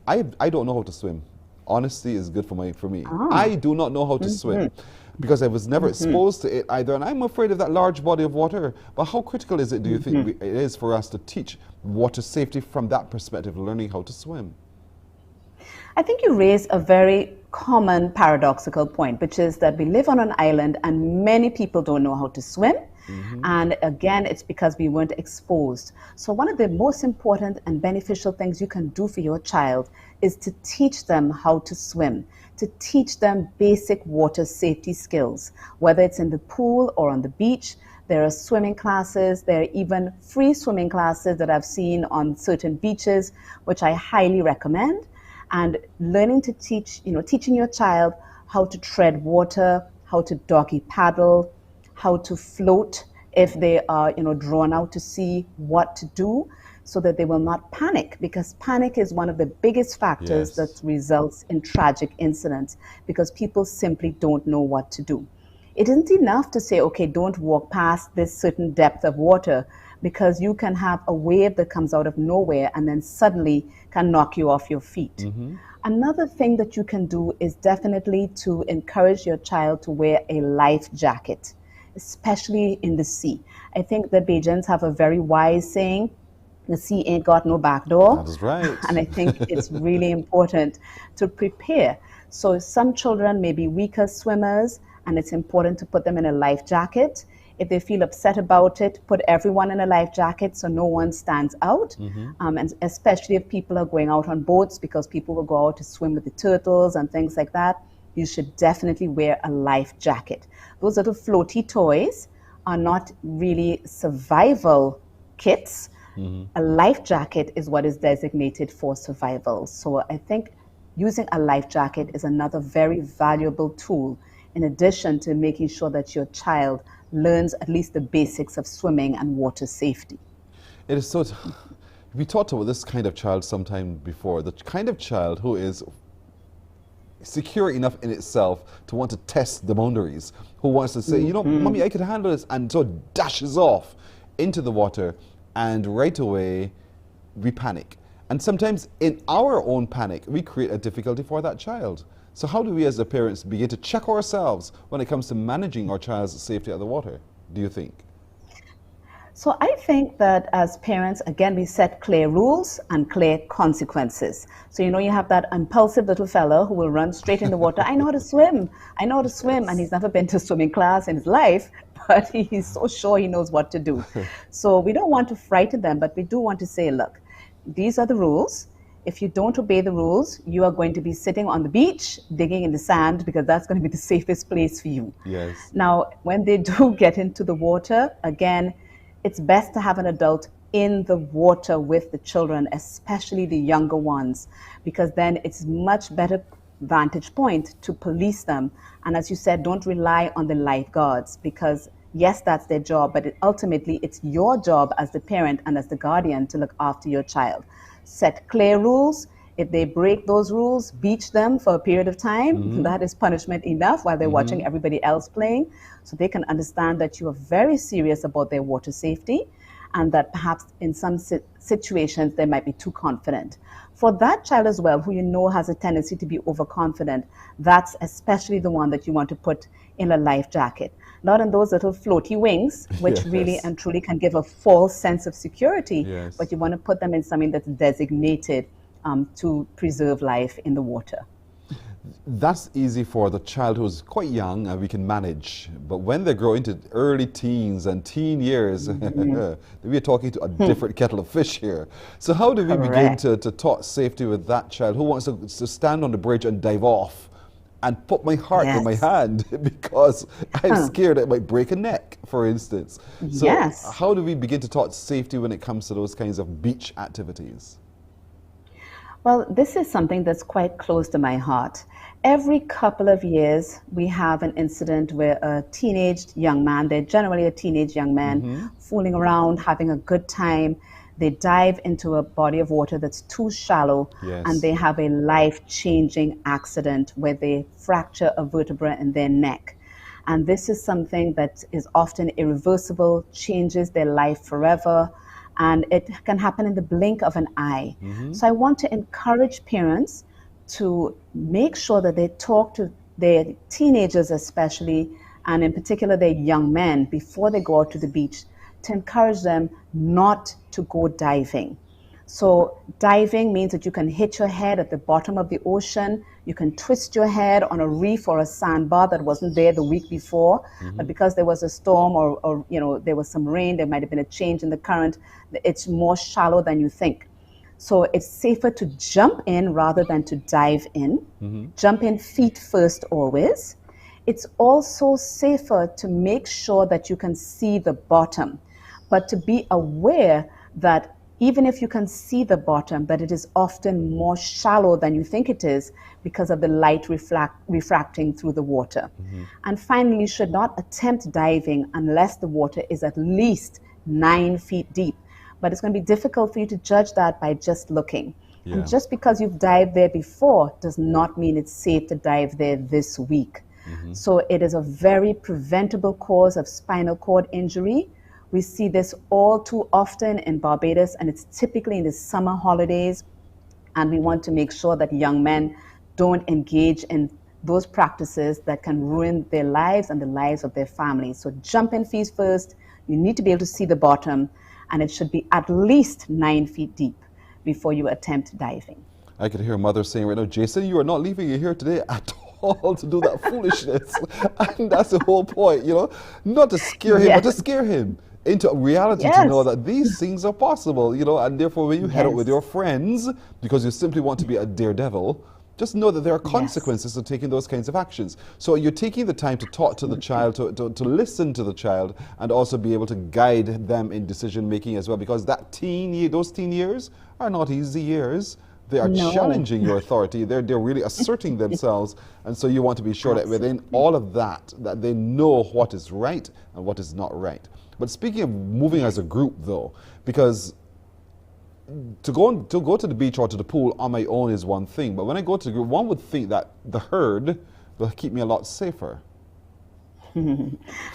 G: I don't know how to swim. Honesty is good for me. I do not know how to swim, because I was never exposed to it either, and I'm afraid of that large body of water. But how critical is it, do you think it is for us to teach water safety from that perspective, learning how to swim?
V: I think you raise a very common paradoxical point, which is that we live on an island and many people don't know how to swim. And again, it's because we weren't exposed. So one of the most important and beneficial things you can do for your child is to teach them how to swim, to teach them basic water safety skills, whether it's in the pool or on the beach. There are swimming classes. There are even free swimming classes that I've seen on certain beaches, which I highly recommend. And learning to teach, teaching your child how to tread water, how to doggy paddle, how to float if they are, drawn out to sea, what to do so that they will not panic, because panic is one of the biggest factors that results in tragic incidents, because people simply don't know what to do. It isn't enough to say, okay, don't walk past this certain depth of water, because you can have a wave that comes out of nowhere and then suddenly can knock you off your feet. Another thing that you can do is definitely to encourage your child to wear a life jacket, especially in the sea. I think that Bajans have a very wise saying, the sea ain't got no back door.
G: That is right.
V: And I think it's really important to prepare. So some children may be weaker swimmers, and it's important to put them in a life jacket. If they feel upset about it, put everyone in a life jacket so no one stands out. And especially if people are going out on boats, because people will go out to swim with the turtles and things like that, you should definitely wear a life jacket. Those little floaty toys are not really survival kits. A life jacket is what is designated for survival. So I think using a life jacket is another very valuable tool, in addition to making sure that your child learns at least the basics of swimming and water safety.
G: It is so. We talked about this kind of child sometime before, the kind of child who is secure enough in itself to want to test the boundaries, who wants to say, Mommy, I can handle this, and so dashes off into the water, and right away we panic. And sometimes in our own panic, we create a difficulty for that child. So how do we as the parents begin to check ourselves when it comes to managing our child's safety at the water, do you think?
V: So I think that as parents, again, we set clear rules and clear consequences. So, you know, you have that impulsive little fellow who will run straight in the water. I know how to swim. I know how to swim. And he's never been to swimming class in his life, but he's so sure he knows what to do. So we don't want to frighten them, but we do want to say, look, these are the rules. If you don't obey the rules, you are going to be sitting on the beach, digging in the sand, because that's going to be the safest place for you.
G: Yes.
V: Now, when they do get into the water, again, it's best to have an adult in the water with the children, especially the younger ones, because then it's much better vantage point to police them. And as you said, don't rely on the lifeguards, because yes, that's their job, but ultimately it's your job as the parent and as the guardian to look after your child. Set clear rules. If they break those rules, beach them for a period of time. That is punishment enough while they're watching everybody else playing, so they can understand that you are very serious about their water safety, and that perhaps in some situations they might be too confident. For that child as well, who you know has a tendency to be overconfident, that's especially the one that you want to put in a life jacket. Not in those little floaty wings, which really and truly can give a false sense of security, but you want to put them in something that's designated to preserve life in the water.
G: That's easy for the child who's quite young and we can manage. But when they grow into early teens and teen years, we're talking to a different kettle of fish here. So how do we begin to talk safety with that child who wants to stand on the bridge and dive off and put my heart in my hand because I'm scared it might break a neck, for instance? So how do we begin to talk safety when it comes to those kinds of beach activities?
V: Well, this is something that's quite close to my heart. Every couple of years, we have an incident where a teenage young man, they're generally a teenage young man, fooling around, having a good time. They dive into a body of water that's too shallow, and they have a life-changing accident where they fracture a vertebra in their neck. And this is something that is often irreversible, changes their life forever, and it can happen in the blink of an eye. So I want to encourage parents to make sure that they talk to their teenagers especially, and in particular their young men, before they go out to the beach, to encourage them not to go diving. So diving means that you can hit your head at the bottom of the ocean, you can twist your head on a reef or a sandbar that wasn't there the week before, but because there was a storm or you know, there was some rain, there might have been a change in the current, it's more shallow than you think. So it's safer to jump in rather than to dive in. Jump in feet first always. It's also safer to make sure that you can see the bottom, but to be aware that even if you can see the bottom, that it is often more shallow than you think it is because of the light refracting through the water. And finally, you should not attempt diving unless the water is at least 9 feet deep. But it's going to be difficult for you to judge that by just looking. And just because you've dived there before does not mean it's safe to dive there this week. So it is a very preventable cause of spinal cord injury. We see this all too often in Barbados, and it's typically in the summer holidays. And we want to make sure that young men don't engage in those practices that can ruin their lives and the lives of their families. So jump in feet first. You need to be able to see the bottom, and it should be at least 9 feet deep before you attempt diving.
G: I could hear mother saying right now, Jason, you are not leaving you here today at all to do that foolishness. And that's the whole point, you know, not to scare him, but to scare him into reality, to know that these things are possible, you know, and therefore when you head out with your friends, because you simply want to be a daredevil, just know that there are consequences to taking those kinds of actions. So you're taking the time to talk to the child, to listen to the child, and also be able to guide them in decision making as well, because those teen years are not easy years. They are challenging your authority. They're really asserting themselves. And so you want to be sure that within all of that, that they know what is right and what is not right. But speaking of moving as a group, though, because to go to the beach or to the pool on my own is one thing, but when I go to the group, one would think that the herd will keep me a lot safer.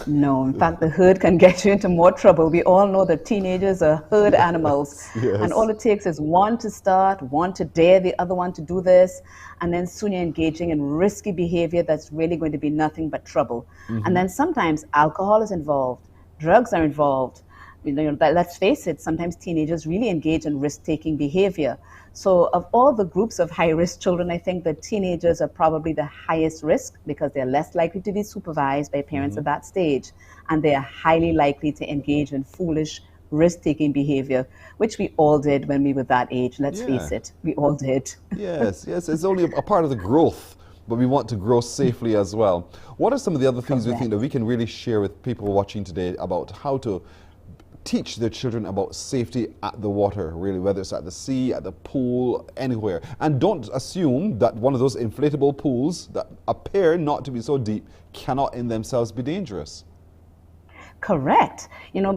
V: No, in fact, the herd can get you into more trouble. We all know that teenagers are herd animals. And all it takes is one to start, one to dare the other one to do this, and then soon you're engaging in risky behavior that's really going to be nothing but trouble. And then sometimes alcohol is involved, drugs are involved, let's face it, sometimes teenagers really engage in risk-taking behavior. So of all the groups of high-risk children, I think that teenagers are probably the highest risk because they're less likely to be supervised by parents at that stage, and they are highly likely to engage in foolish, risk-taking behavior, which we all did when we were that age. Let's face it, we all did.
G: Yes, it's only a part of the growth, but we want to grow safely as well. What are some of the other things we think that we can really share with people watching today about how to teach their children about safety at the water, really, whether it's at the sea, at the pool, anywhere? And don't assume that one of those inflatable pools that appear not to be so deep cannot in themselves be dangerous.
V: Correct.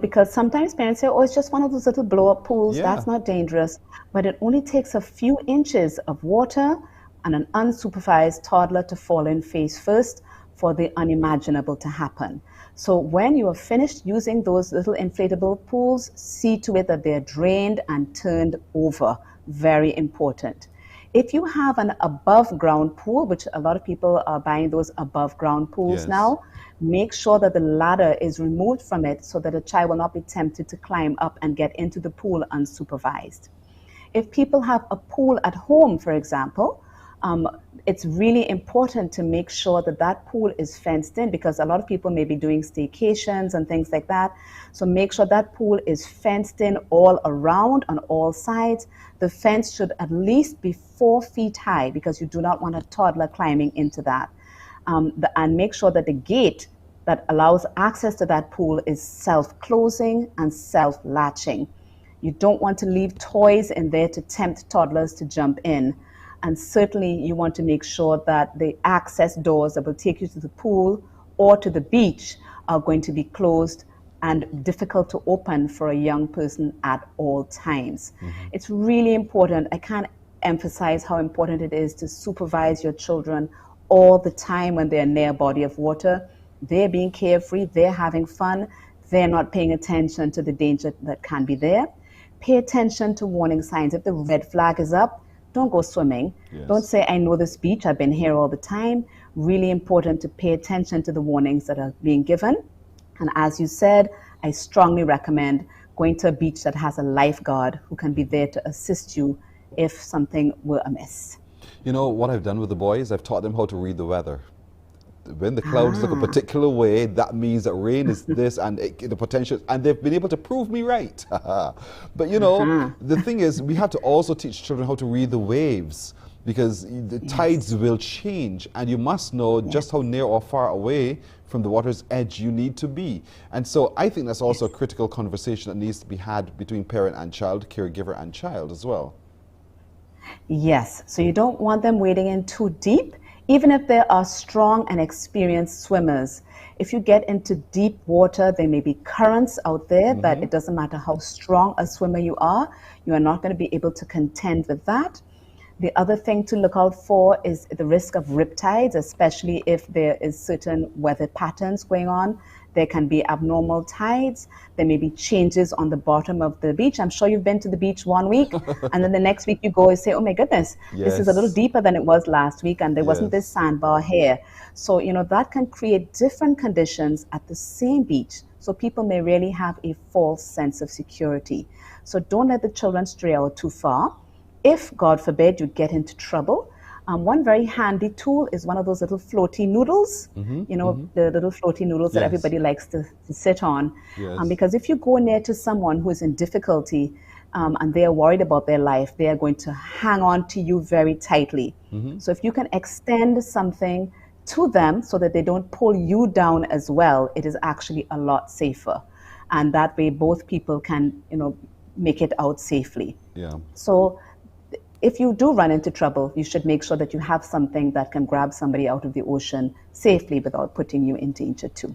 V: Because sometimes parents say, oh, it's just one of those little blow-up pools. That's not dangerous. But it only takes a few inches of water and an unsupervised toddler to fall in face first for the unimaginable to happen. So when you are finished using those little inflatable pools, see to it that they're drained and turned over. Very important. If you have an above ground pool, which a lot of people are buying those above ground pools now, make sure that the ladder is removed from it so that a child will not be tempted to climb up and get into the pool unsupervised. If people have a pool at home, for example, it's really important to make sure that that pool is fenced in, because a lot of people may be doing staycations and things like that. So make sure that pool is fenced in all around on all sides. The fence should at least be 4 feet high because you do not want a toddler climbing into that. And make sure that the gate that allows access to that pool is self-closing and self-latching. You don't want to leave toys in there to tempt toddlers to jump in. And certainly you want to make sure that the access doors that will take you to the pool or to the beach are going to be closed and difficult to open for a young person at all times. It's really important. I can't emphasize how important it is to supervise your children all the time when they're near a body of water. They're being carefree, they're having fun, they're not paying attention to the danger that can be there. Pay attention to warning signs. If the red flag is up, don't go swimming. Don't say, I know this beach, I've been here all the time. Really important to pay attention to the warnings that are being given. And as you said, I strongly recommend going to a beach that has a lifeguard who can be there to assist you if something were amiss.
G: You know, what I've done with the boys, I've taught them how to read the weather. When the clouds look a particular way, that means that rain is this and the potential, and they've been able to prove me right. But you know, the thing is, we have to also teach children how to read the waves, because the tides will change, and you must know just how near or far away from the water's edge you need to be. And so I think that's also a critical conversation that needs to be had between parent and child, caregiver and child as well.
V: Yes, so you don't want them wading in too deep, even if they are strong and experienced swimmers. If you get into deep water, there may be currents out there that it doesn't matter how strong a swimmer you are not going to be able to contend with that. The other thing to look out for is the risk of riptides, especially if there is certain weather patterns going on. There can be abnormal tides. There may be changes on the bottom of the beach. I'm sure you've been to the beach one week, and then the next week you go and say, oh my goodness, this is a little deeper than it was last week, and there wasn't this sandbar here. So, you know, that can create different conditions at the same beach. So people may really have a false sense of security. So don't let the children stray out too far. If, God forbid, you get into trouble, one very handy tool is one of those little floaty noodles, you know, the little floaty noodles that everybody likes to sit on. Because if you go near to someone who is in difficulty and they are worried about their life, they are going to hang on to you very tightly. So if you can extend something to them so that they don't pull you down as well, it is actually a lot safer. And that way both people can, you know, make it out safely. So if you do run into trouble, you should make sure that you have something that can grab somebody out of the ocean safely without putting you in danger too.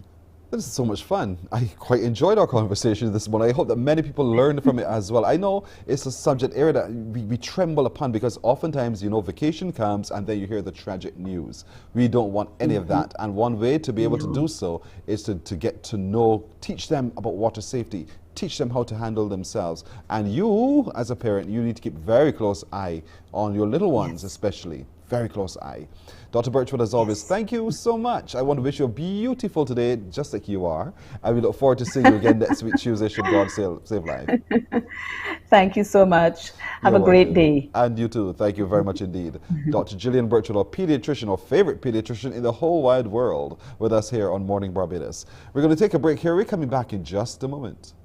G: This is so much fun. I quite enjoyed our conversation this morning. I hope that many people learned from it as well. I know it's a subject area that we tremble upon, because oftentimes, you know, vacation comes and then you hear the tragic news. We don't want any of that. And one way to be able to do so is to get to know, teach them about water safety, teach them how to handle themselves. And you, as a parent, you need to keep very close eye on your little ones, especially. Very close eye. Dr. Birchwood, as always, thank you so much. I want to wish you a beautiful today, just like you are. And we look forward to seeing you again next week, Tuesday, should God save life.
V: Thank you so much. Have a great day.
G: And you too. Thank you very much indeed. Dr. Gillian Birchwood, our pediatrician, our favorite pediatrician in the whole wide world, with us here on Morning Barbados. We're going to take a break here. We're coming back in just a moment.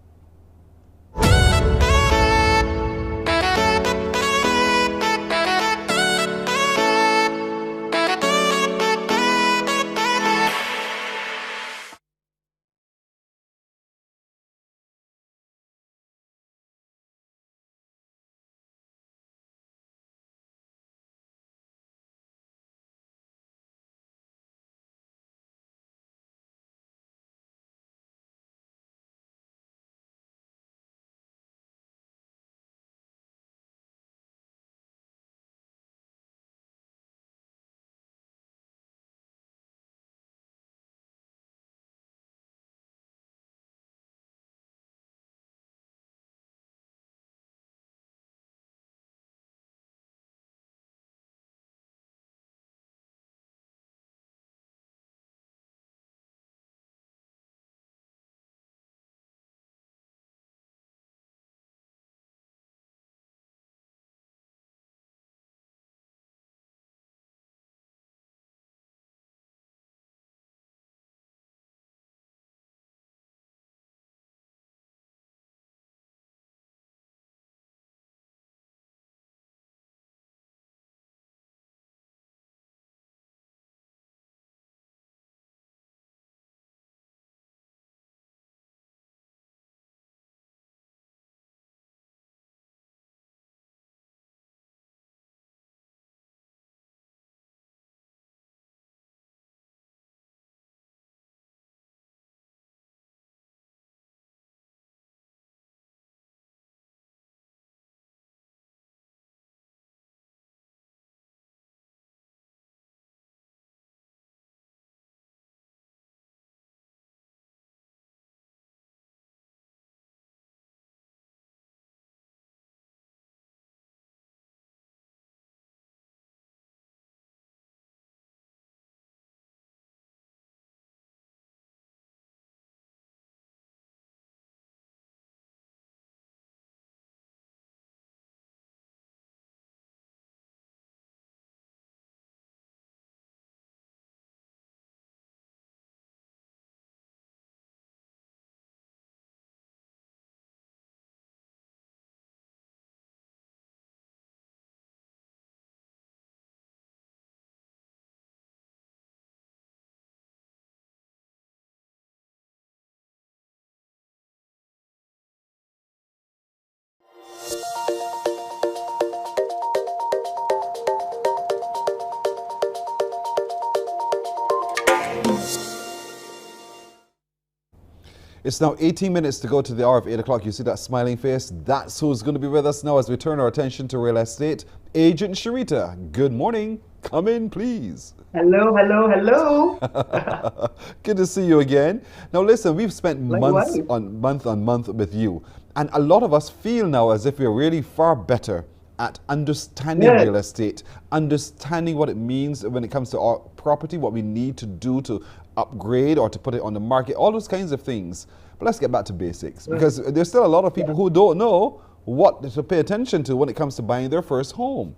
G: It's now 18 minutes to go to the hour of 8 o'clock. You see that smiling face? That's who's going to be with us now as we turn our attention to real estate. Agent Sharita, good morning. Come in, please.
E: Hello, hello, hello.
G: Good to see you again. Now listen, we've spent
E: Likewise.
G: month on month with you. And a lot of us feel now as if we're really far better at understanding real estate, understanding what it means when it comes to our property, what we need to do to upgrade or to put it on the market, all those kinds of things. But let's get back to basics, because there's still a lot of people who don't know what to pay attention to when it comes to buying their first home.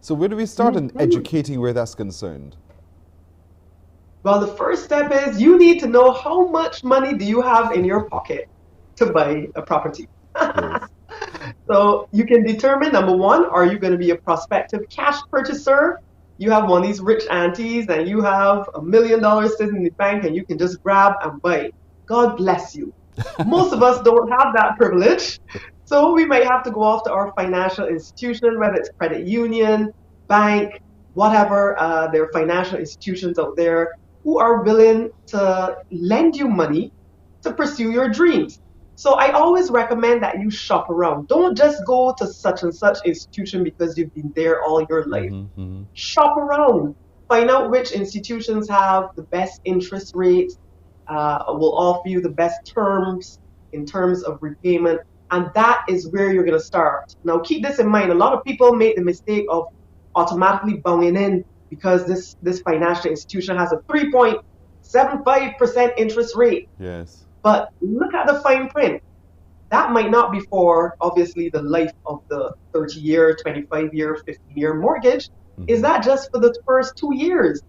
G: So where do we start in educating where that's concerned?
E: Well, the first step is you need to know how much money do you have in your pocket to buy a property. So you can determine, number one, are you going to be a prospective cash purchaser? You have one of these rich aunties and you have $1 million sitting in the bank and you can just grab and buy. God bless you. Most of us don't have that privilege. So we might have to go off to our financial institution, whether it's credit union, bank, whatever. There are financial institutions out there who are willing to lend you money to pursue your dreams. So I always recommend that you shop around. Don't just go to such and such institution because you've been there all your life. Shop around. Find out which institutions have the best interest rates, will offer you the best terms, in terms of repayment. And that is where you're going to start. Now, keep this in mind. A lot of people make the mistake of automatically bowing in because this financial institution has a 3.75% interest rate.
G: Yes.
E: But look at the fine print. That might not be for, obviously, the life of the 30-year, 25-year, 15-year mortgage. Is that just for the first 2 years?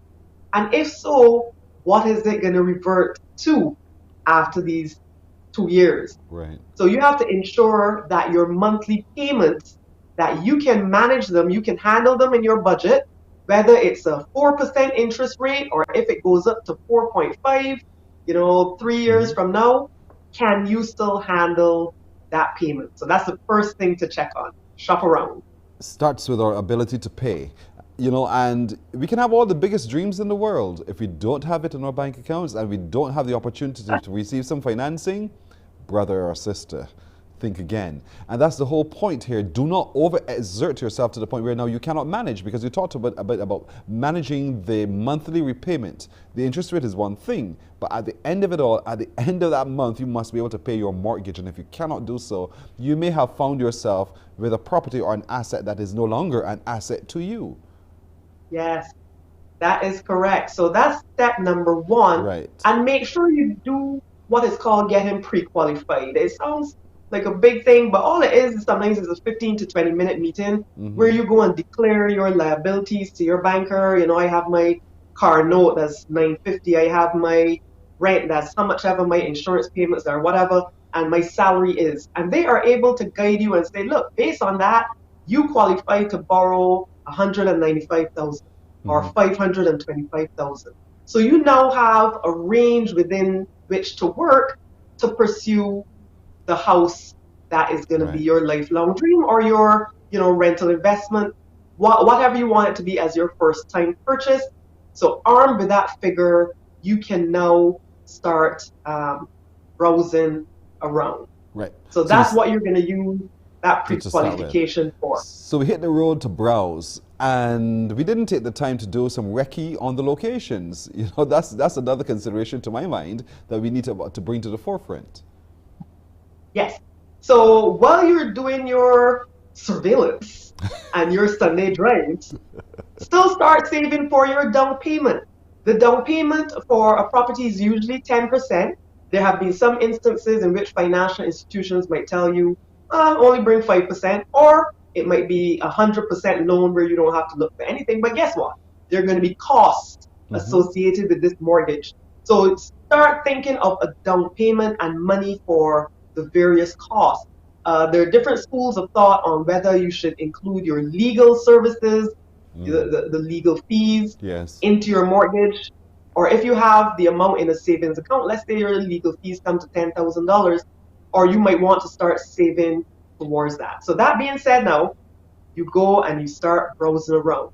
E: And if so, what is it going to revert to after these 2 years?
G: Right.
E: So you have to ensure that your monthly payments, that you can manage them, you can handle them in your budget, whether it's a 4% interest rate or if it goes up to 4.5, 3 years from now, can you still handle that payment? So that's the first thing to check on. Shop around.
G: Starts with our ability to pay. And we can have all the biggest dreams in the world. If we don't have it in our bank accounts and we don't have the opportunity to receive some financing, brother or sister, think again. And that's the whole point here. Do not overexert yourself to the point where now you cannot manage, because you talked about managing the monthly repayment. The interest rate is one thing, but at the end of it all, at the end of that month, you must be able to pay your mortgage. And if you cannot do so, you may have found yourself with a property or an asset that is no longer an asset to you.
E: Yes, that is correct. So that's step number one.
G: Right.
E: And make sure you do what is called getting pre-qualified. It sounds like a big thing, but all it is sometimes is a 15 to 20 minute meeting where you go and declare your liabilities to your banker. I have my car note that's $950. I have my rent that's how much ever my insurance payments are, whatever, and my salary is. And they are able to guide you and say, look, based on that, you qualify to borrow $195,000 or $525,000. So you now have a range within which to work to pursue the house that is going to be your lifelong dream or your, rental investment, whatever you want it to be as your first time purchase. So armed with that figure, you can now start browsing around.
G: Right.
E: So that's what you're going to use that pre-qualification for.
G: So we hit the road to browse, and we didn't take the time to do some recce on the locations. That's another consideration to my mind that we need to bring to the forefront.
E: Yes. So while you're doing your surveillance and your Sunday drives, still start saving for your down payment. The down payment for a property is usually 10%. There have been some instances in which financial institutions might tell you, only bring 5%, or it might be 100% loan where you don't have to look for anything. But guess what? There are going to be costs associated with this mortgage. So start thinking of a down payment and money for the various costs. There are different schools of thought on whether you should include your legal services, the legal fees into your mortgage, or if you have the amount in a savings account, let's say your legal fees come to $10,000, or you might want to start saving towards that. So that being said, now you go and you start browsing around,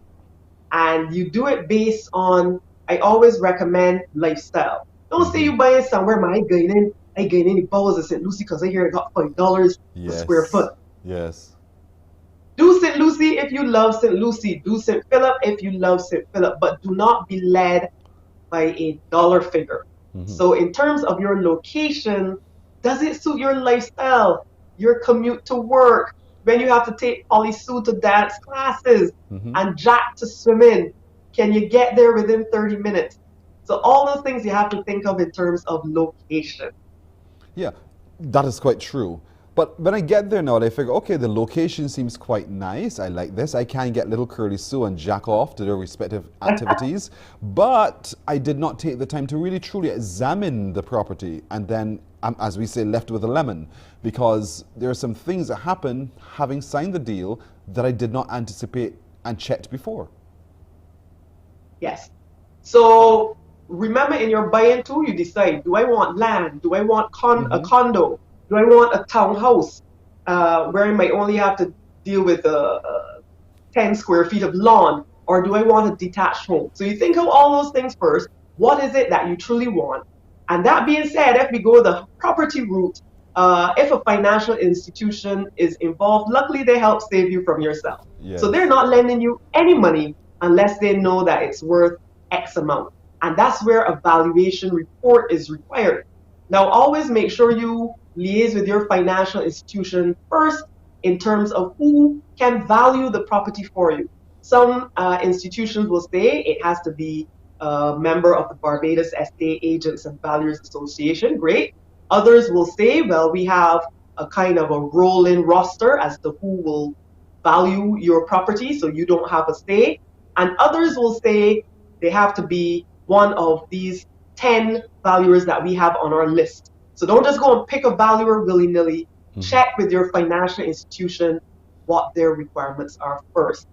E: and you do it based on, I always recommend lifestyle. Don't say you buy it somewhere, I gain any balls in St. Lucie because I hear it got $5 a square foot.
G: Yes.
E: Do St. Lucie if you love St. Lucie. Do St. Philip if you love St. Philip, but do not be led by a dollar figure. So in terms of your location, does it suit your lifestyle, your commute to work, when you have to take Ollie Sue to dance classes and Jack to swim in? Can you get there within 30 minutes? So all those things you have to think of in terms of location.
G: Yeah, that is quite true. But when I get there now, I figure, okay, the location seems quite nice. I like this. I can get little Curly Sue and Jack off to their respective activities. But I did not take the time to really truly examine the property. And then, as we say, left with a lemon. Because there are some things that happen having signed the deal that I did not anticipate and checked before.
E: Yes. So remember, in your buying too, you decide, do I want land? Do I want a condo? Do I want a townhouse where I might only have to deal with 10 square feet of lawn? Or do I want a detached home? So you think of all those things first. What is it that you truly want? And that being said, if we go the property route, if a financial institution is involved, luckily they help save you from yourself.
G: Yes.
E: So they're not lending you any money unless they know that it's worth X amount. And that's where a valuation report is required. Now, always make sure you liaise with your financial institution first in terms of who can value the property for you. Some institutions will say it has to be a member of the Barbados Estate Agents and Valuers Association. Great. Others will say, well, we have a kind of a rolling roster as to who will value your property, so you don't have a say. And others will say they have to be one of these 10 valuers that we have on our list. So don't just go and pick a valuer willy-nilly. Check with your financial institution what their requirements are first.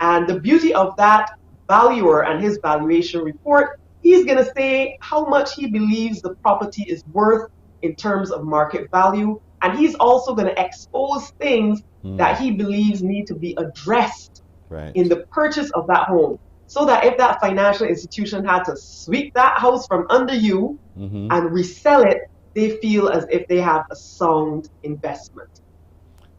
E: And the beauty of that valuer and his valuation report, he's going to say how much he believes the property is worth in terms of market value. And he's also going to expose things that he believes need to be addressed in the purchase of that home. So that if that financial institution had to sweep that house from under you and resell it, they feel as if they have a sound investment.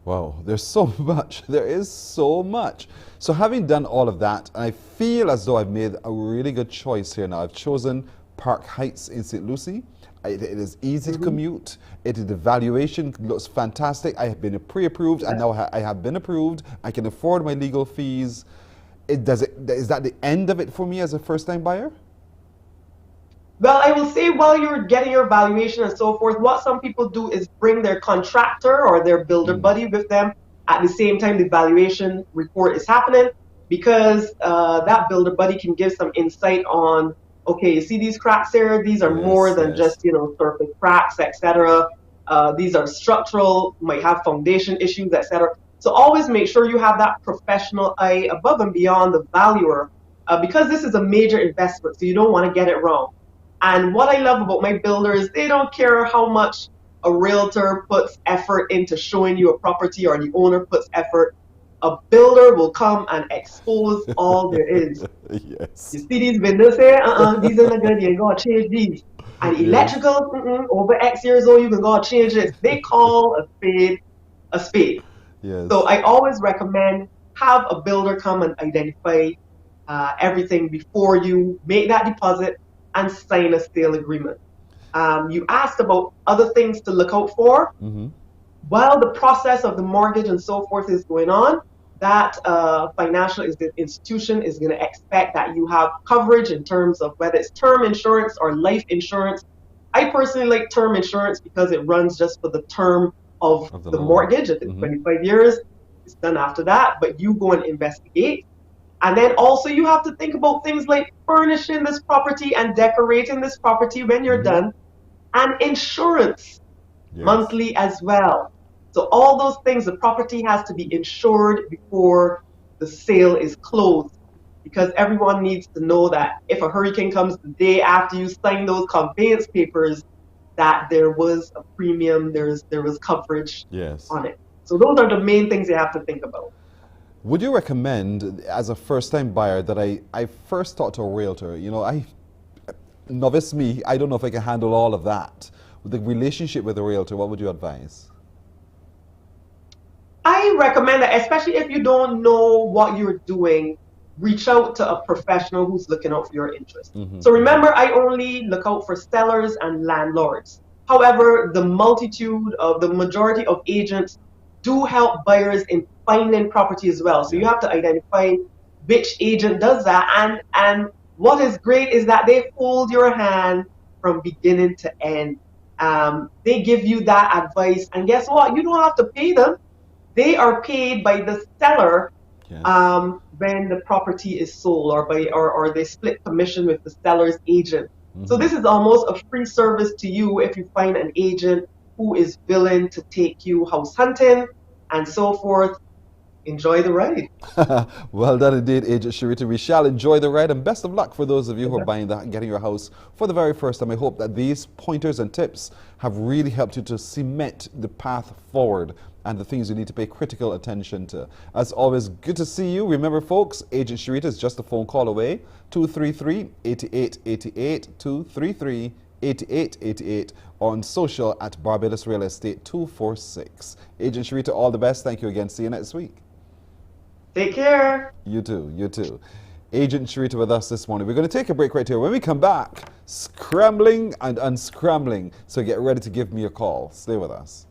G: Wow, there's so much. There is so much. So having done all of that, I feel as though I've made a really good choice here now. I've chosen Park Heights in St. Lucie. It is easy to commute. The valuation looks fantastic. I have been pre-approved, and now I have been approved. I can afford my legal fees. Is that the end of it for me as a first-time buyer?
E: Well, I will say while you're getting your valuation and so forth, what some people do is bring their contractor or their builder buddy with them at the same time the valuation report is happening, because that builder buddy can give some insight on, okay, you see these cracks here? These are more than just, surface cracks, etc. These are structural, might have foundation issues, etc. So always make sure you have that professional eye above and beyond the valuer, because this is a major investment, so you don't want to get it wrong. And what I love about my builders, they don't care how much a realtor puts effort into showing you a property or the owner puts effort. A builder will come and expose all there is.
G: Yes.
E: You see these windows here? These are not good. You gotta change these. And electrical, over X years old, you can go change it. They call a spade a spade.
G: Yes.
E: So I always recommend have a builder come and identify everything before you make that deposit and sign a sale agreement. You asked about other things to look out for. While the process of the mortgage and so forth is going on, that financial institution is going to expect that you have coverage in terms of whether it's term insurance or life insurance. I personally like term insurance because it runs just for the term of the mortgage. If it's 25 years, it's done after that, but you go and investigate. And then also you have to think about things like furnishing this property and decorating this property when you're done, and insurance monthly as well. So all those things, the property has to be insured before the sale is closed, because everyone needs to know that if a hurricane comes the day after you sign those conveyance papers, that there was a premium, there was coverage on it. So those are the main things you have to think about.
G: Would you recommend, as a first-time buyer, that I first talk to a realtor? Novice me, I don't know if I can handle all of that. The relationship with a realtor, what would you advise?
E: I recommend that, especially if you don't know what you're doing, reach out to a professional who's looking out for your interests. So remember, I only look out for sellers and landlords. However, the majority of agents do help buyers in finding property as well. So you have to identify which agent does that. And what is great is that they hold your hand from beginning to end. They give you that advice. And guess what? You don't have to pay them. They are paid by the seller when the property is sold, or they split commission with the seller's agent. So this is almost a free service to you if you find an agent who is willing to take you house hunting and so forth. Enjoy the ride.
G: Well done indeed, Agent Sharita. We shall enjoy the ride, and best of luck for those of you who are buying that and getting your house for the very first time. I hope that these pointers and tips have really helped you to cement the path forward and the things you need to pay critical attention to. As always, good to see you. Remember, folks, Agent Sharita is just a phone call away. 233-8888, 233-8888, on social at Barbados Real Estate 246. Agent Sharita, all the best. Thank you again. See you next week.
E: Take care.
G: You too. You too. Agent Sharita with us this morning. We're going to take a break right here. When we come back, scrambling and unscrambling. So get ready to give me a call. Stay with us.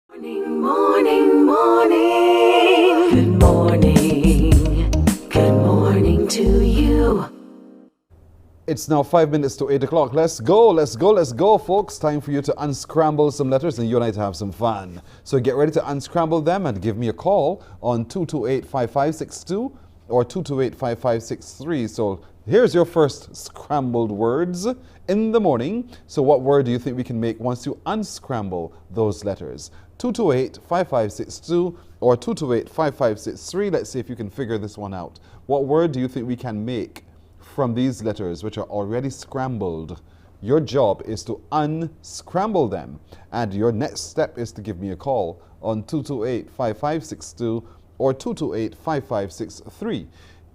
S: Morning, morning, morning. Good morning. Good morning to you.
G: It's now 5 minutes to 8 o'clock. Let's go, let's go, let's go, folks. Time for you to unscramble some letters and you and I to have some fun. So get ready to unscramble them and give me a call on 228-5562 or 228-5563. So here's your first scrambled words in the morning. So what word do you think we can make once you unscramble those letters? 228-5562 or 228-5563. Let's see if you can figure this one out. What word do you think we can make from these letters which are already scrambled? Your job is to unscramble them. And your next step is to give me a call on 228-5562 or 228-5563.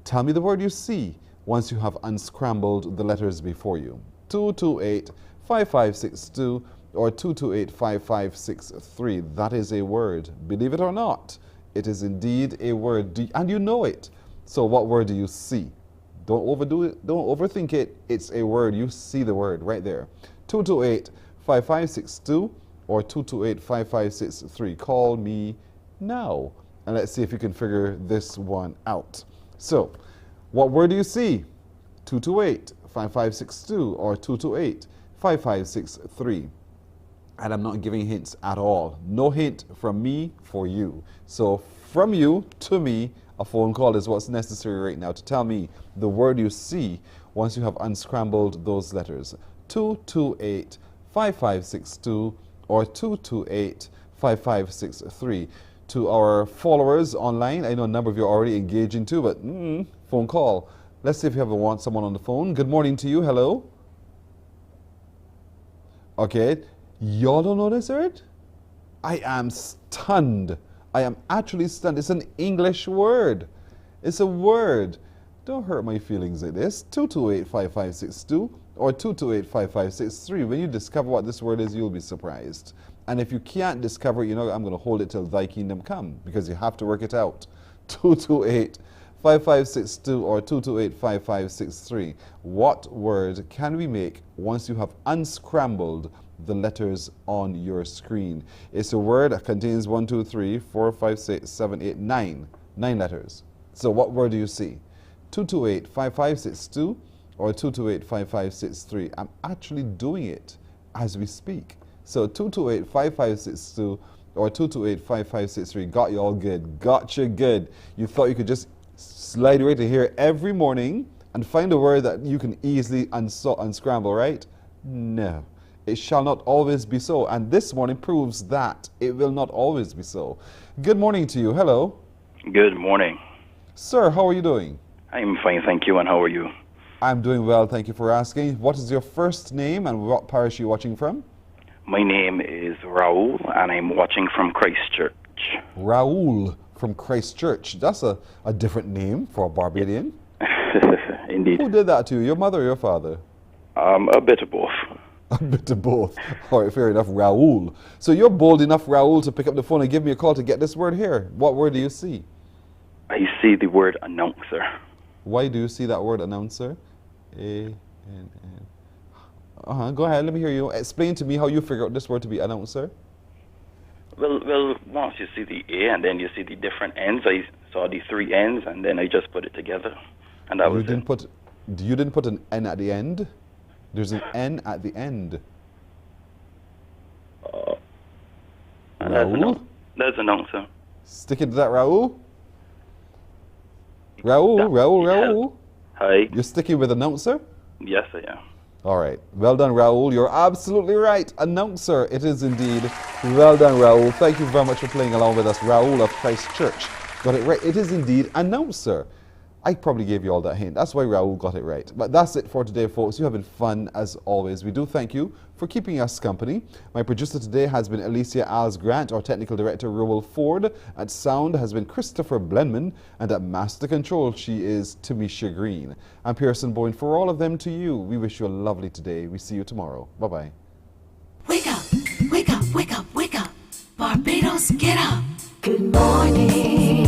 G: Tell me the word you see once you have unscrambled the letters before you. 228-5562 or 228-5563. That is a word. Believe it or not, it is indeed a word. And you know it. So what word do you see? Don't overdo it. Don't overthink it. It's a word. You see the word right there. 228-5562 or 228-5563. Call me now. And let's see if you can figure this one out. So, what word do you see? 228-5562 or 228-5563. And I'm not giving hints at all. No hint from me for you. So, from you to me, a phone call is what's necessary right now to tell me the word you see once you have unscrambled those letters. 228-5562 or 228-5563. To our followers online, I know a number of you are already engaging too, but phone call. Let's see if you ever want someone on the phone. Good morning to you. Hello. Okay. Y'all don't know this word? I am stunned. I am actually stunned. It's an English word. It's a word. Don't hurt my feelings like this. 228-5562 or 228-5563. When you discover what this word is, you'll be surprised. And if you can't discover it, you know, I'm going to hold it till thy kingdom come, because you have to work it out. 228-5562 or 228-5563. What word can we make once you have unscrambled the letters on your screen? It's a word that contains 1, 2, 3, 4, 5, 6, 7, 8, 9. 9 letters. So what word do you see? 228-5562 or 228-5563. I'm actually doing it as we speak. So 228-5562 or 228-5563. Got you all good. Got you good. You thought you could just slide right to here every morning and find a word that you can easily unscramble, right? No. It shall not always be so. And this morning proves that it will not always be so. Good morning to you. Hello.
I: Good morning.
G: Sir, how are you doing?
I: I'm fine, thank you. And how are you?
G: I'm doing well, thank you for asking. What is your first name and what parish are you watching from?
I: My name is Raoul and I'm watching from Christchurch.
G: Raoul from Christchurch. That's a different name for a Barbadian.
I: Indeed.
G: Who did that to you, your mother or your father?
I: A bit of both.
G: A bit of both. All right, fair enough, Raoul. So you're bold enough, Raoul, to pick up the phone and give me a call to get this word here. What word do you see?
I: I see the word announcer.
G: Why do you see that word announcer? Go ahead, let me hear you. Explain to me how you figure out this word to be announcer.
I: Well, once you see the A and then you see the different ends, I saw the three ends and then I just put it together. And that was it.
G: You didn't put an N at the end? There's an N at the end. Raul?
I: That's an answer.
G: Stick it to that, Raul. Raul.
I: Hi.
G: You're sticking with announcer?
I: Yes, I am.
G: All right. Well done, Raul. You're absolutely right. Announcer. It is indeed. Well done, Raul. Thank you very much for playing along with us. Raul of Christchurch got it right. It is indeed announcer. I probably gave you all that hint. That's why Raul got it right. But that's it for today, folks. You're having fun as always. We do thank you for keeping us company. My producer today has been Alicia Alls-Grant. Our technical director, Rowell Ford. At sound has been Christopher Blenman. And at master control, she is Tamisha Green. I'm Pearson Bowen. For all of them, to you, we wish you a lovely today. We see you tomorrow. Bye-bye.
S: Wake up, wake up, wake up, wake up. Barbados, get up. Good morning.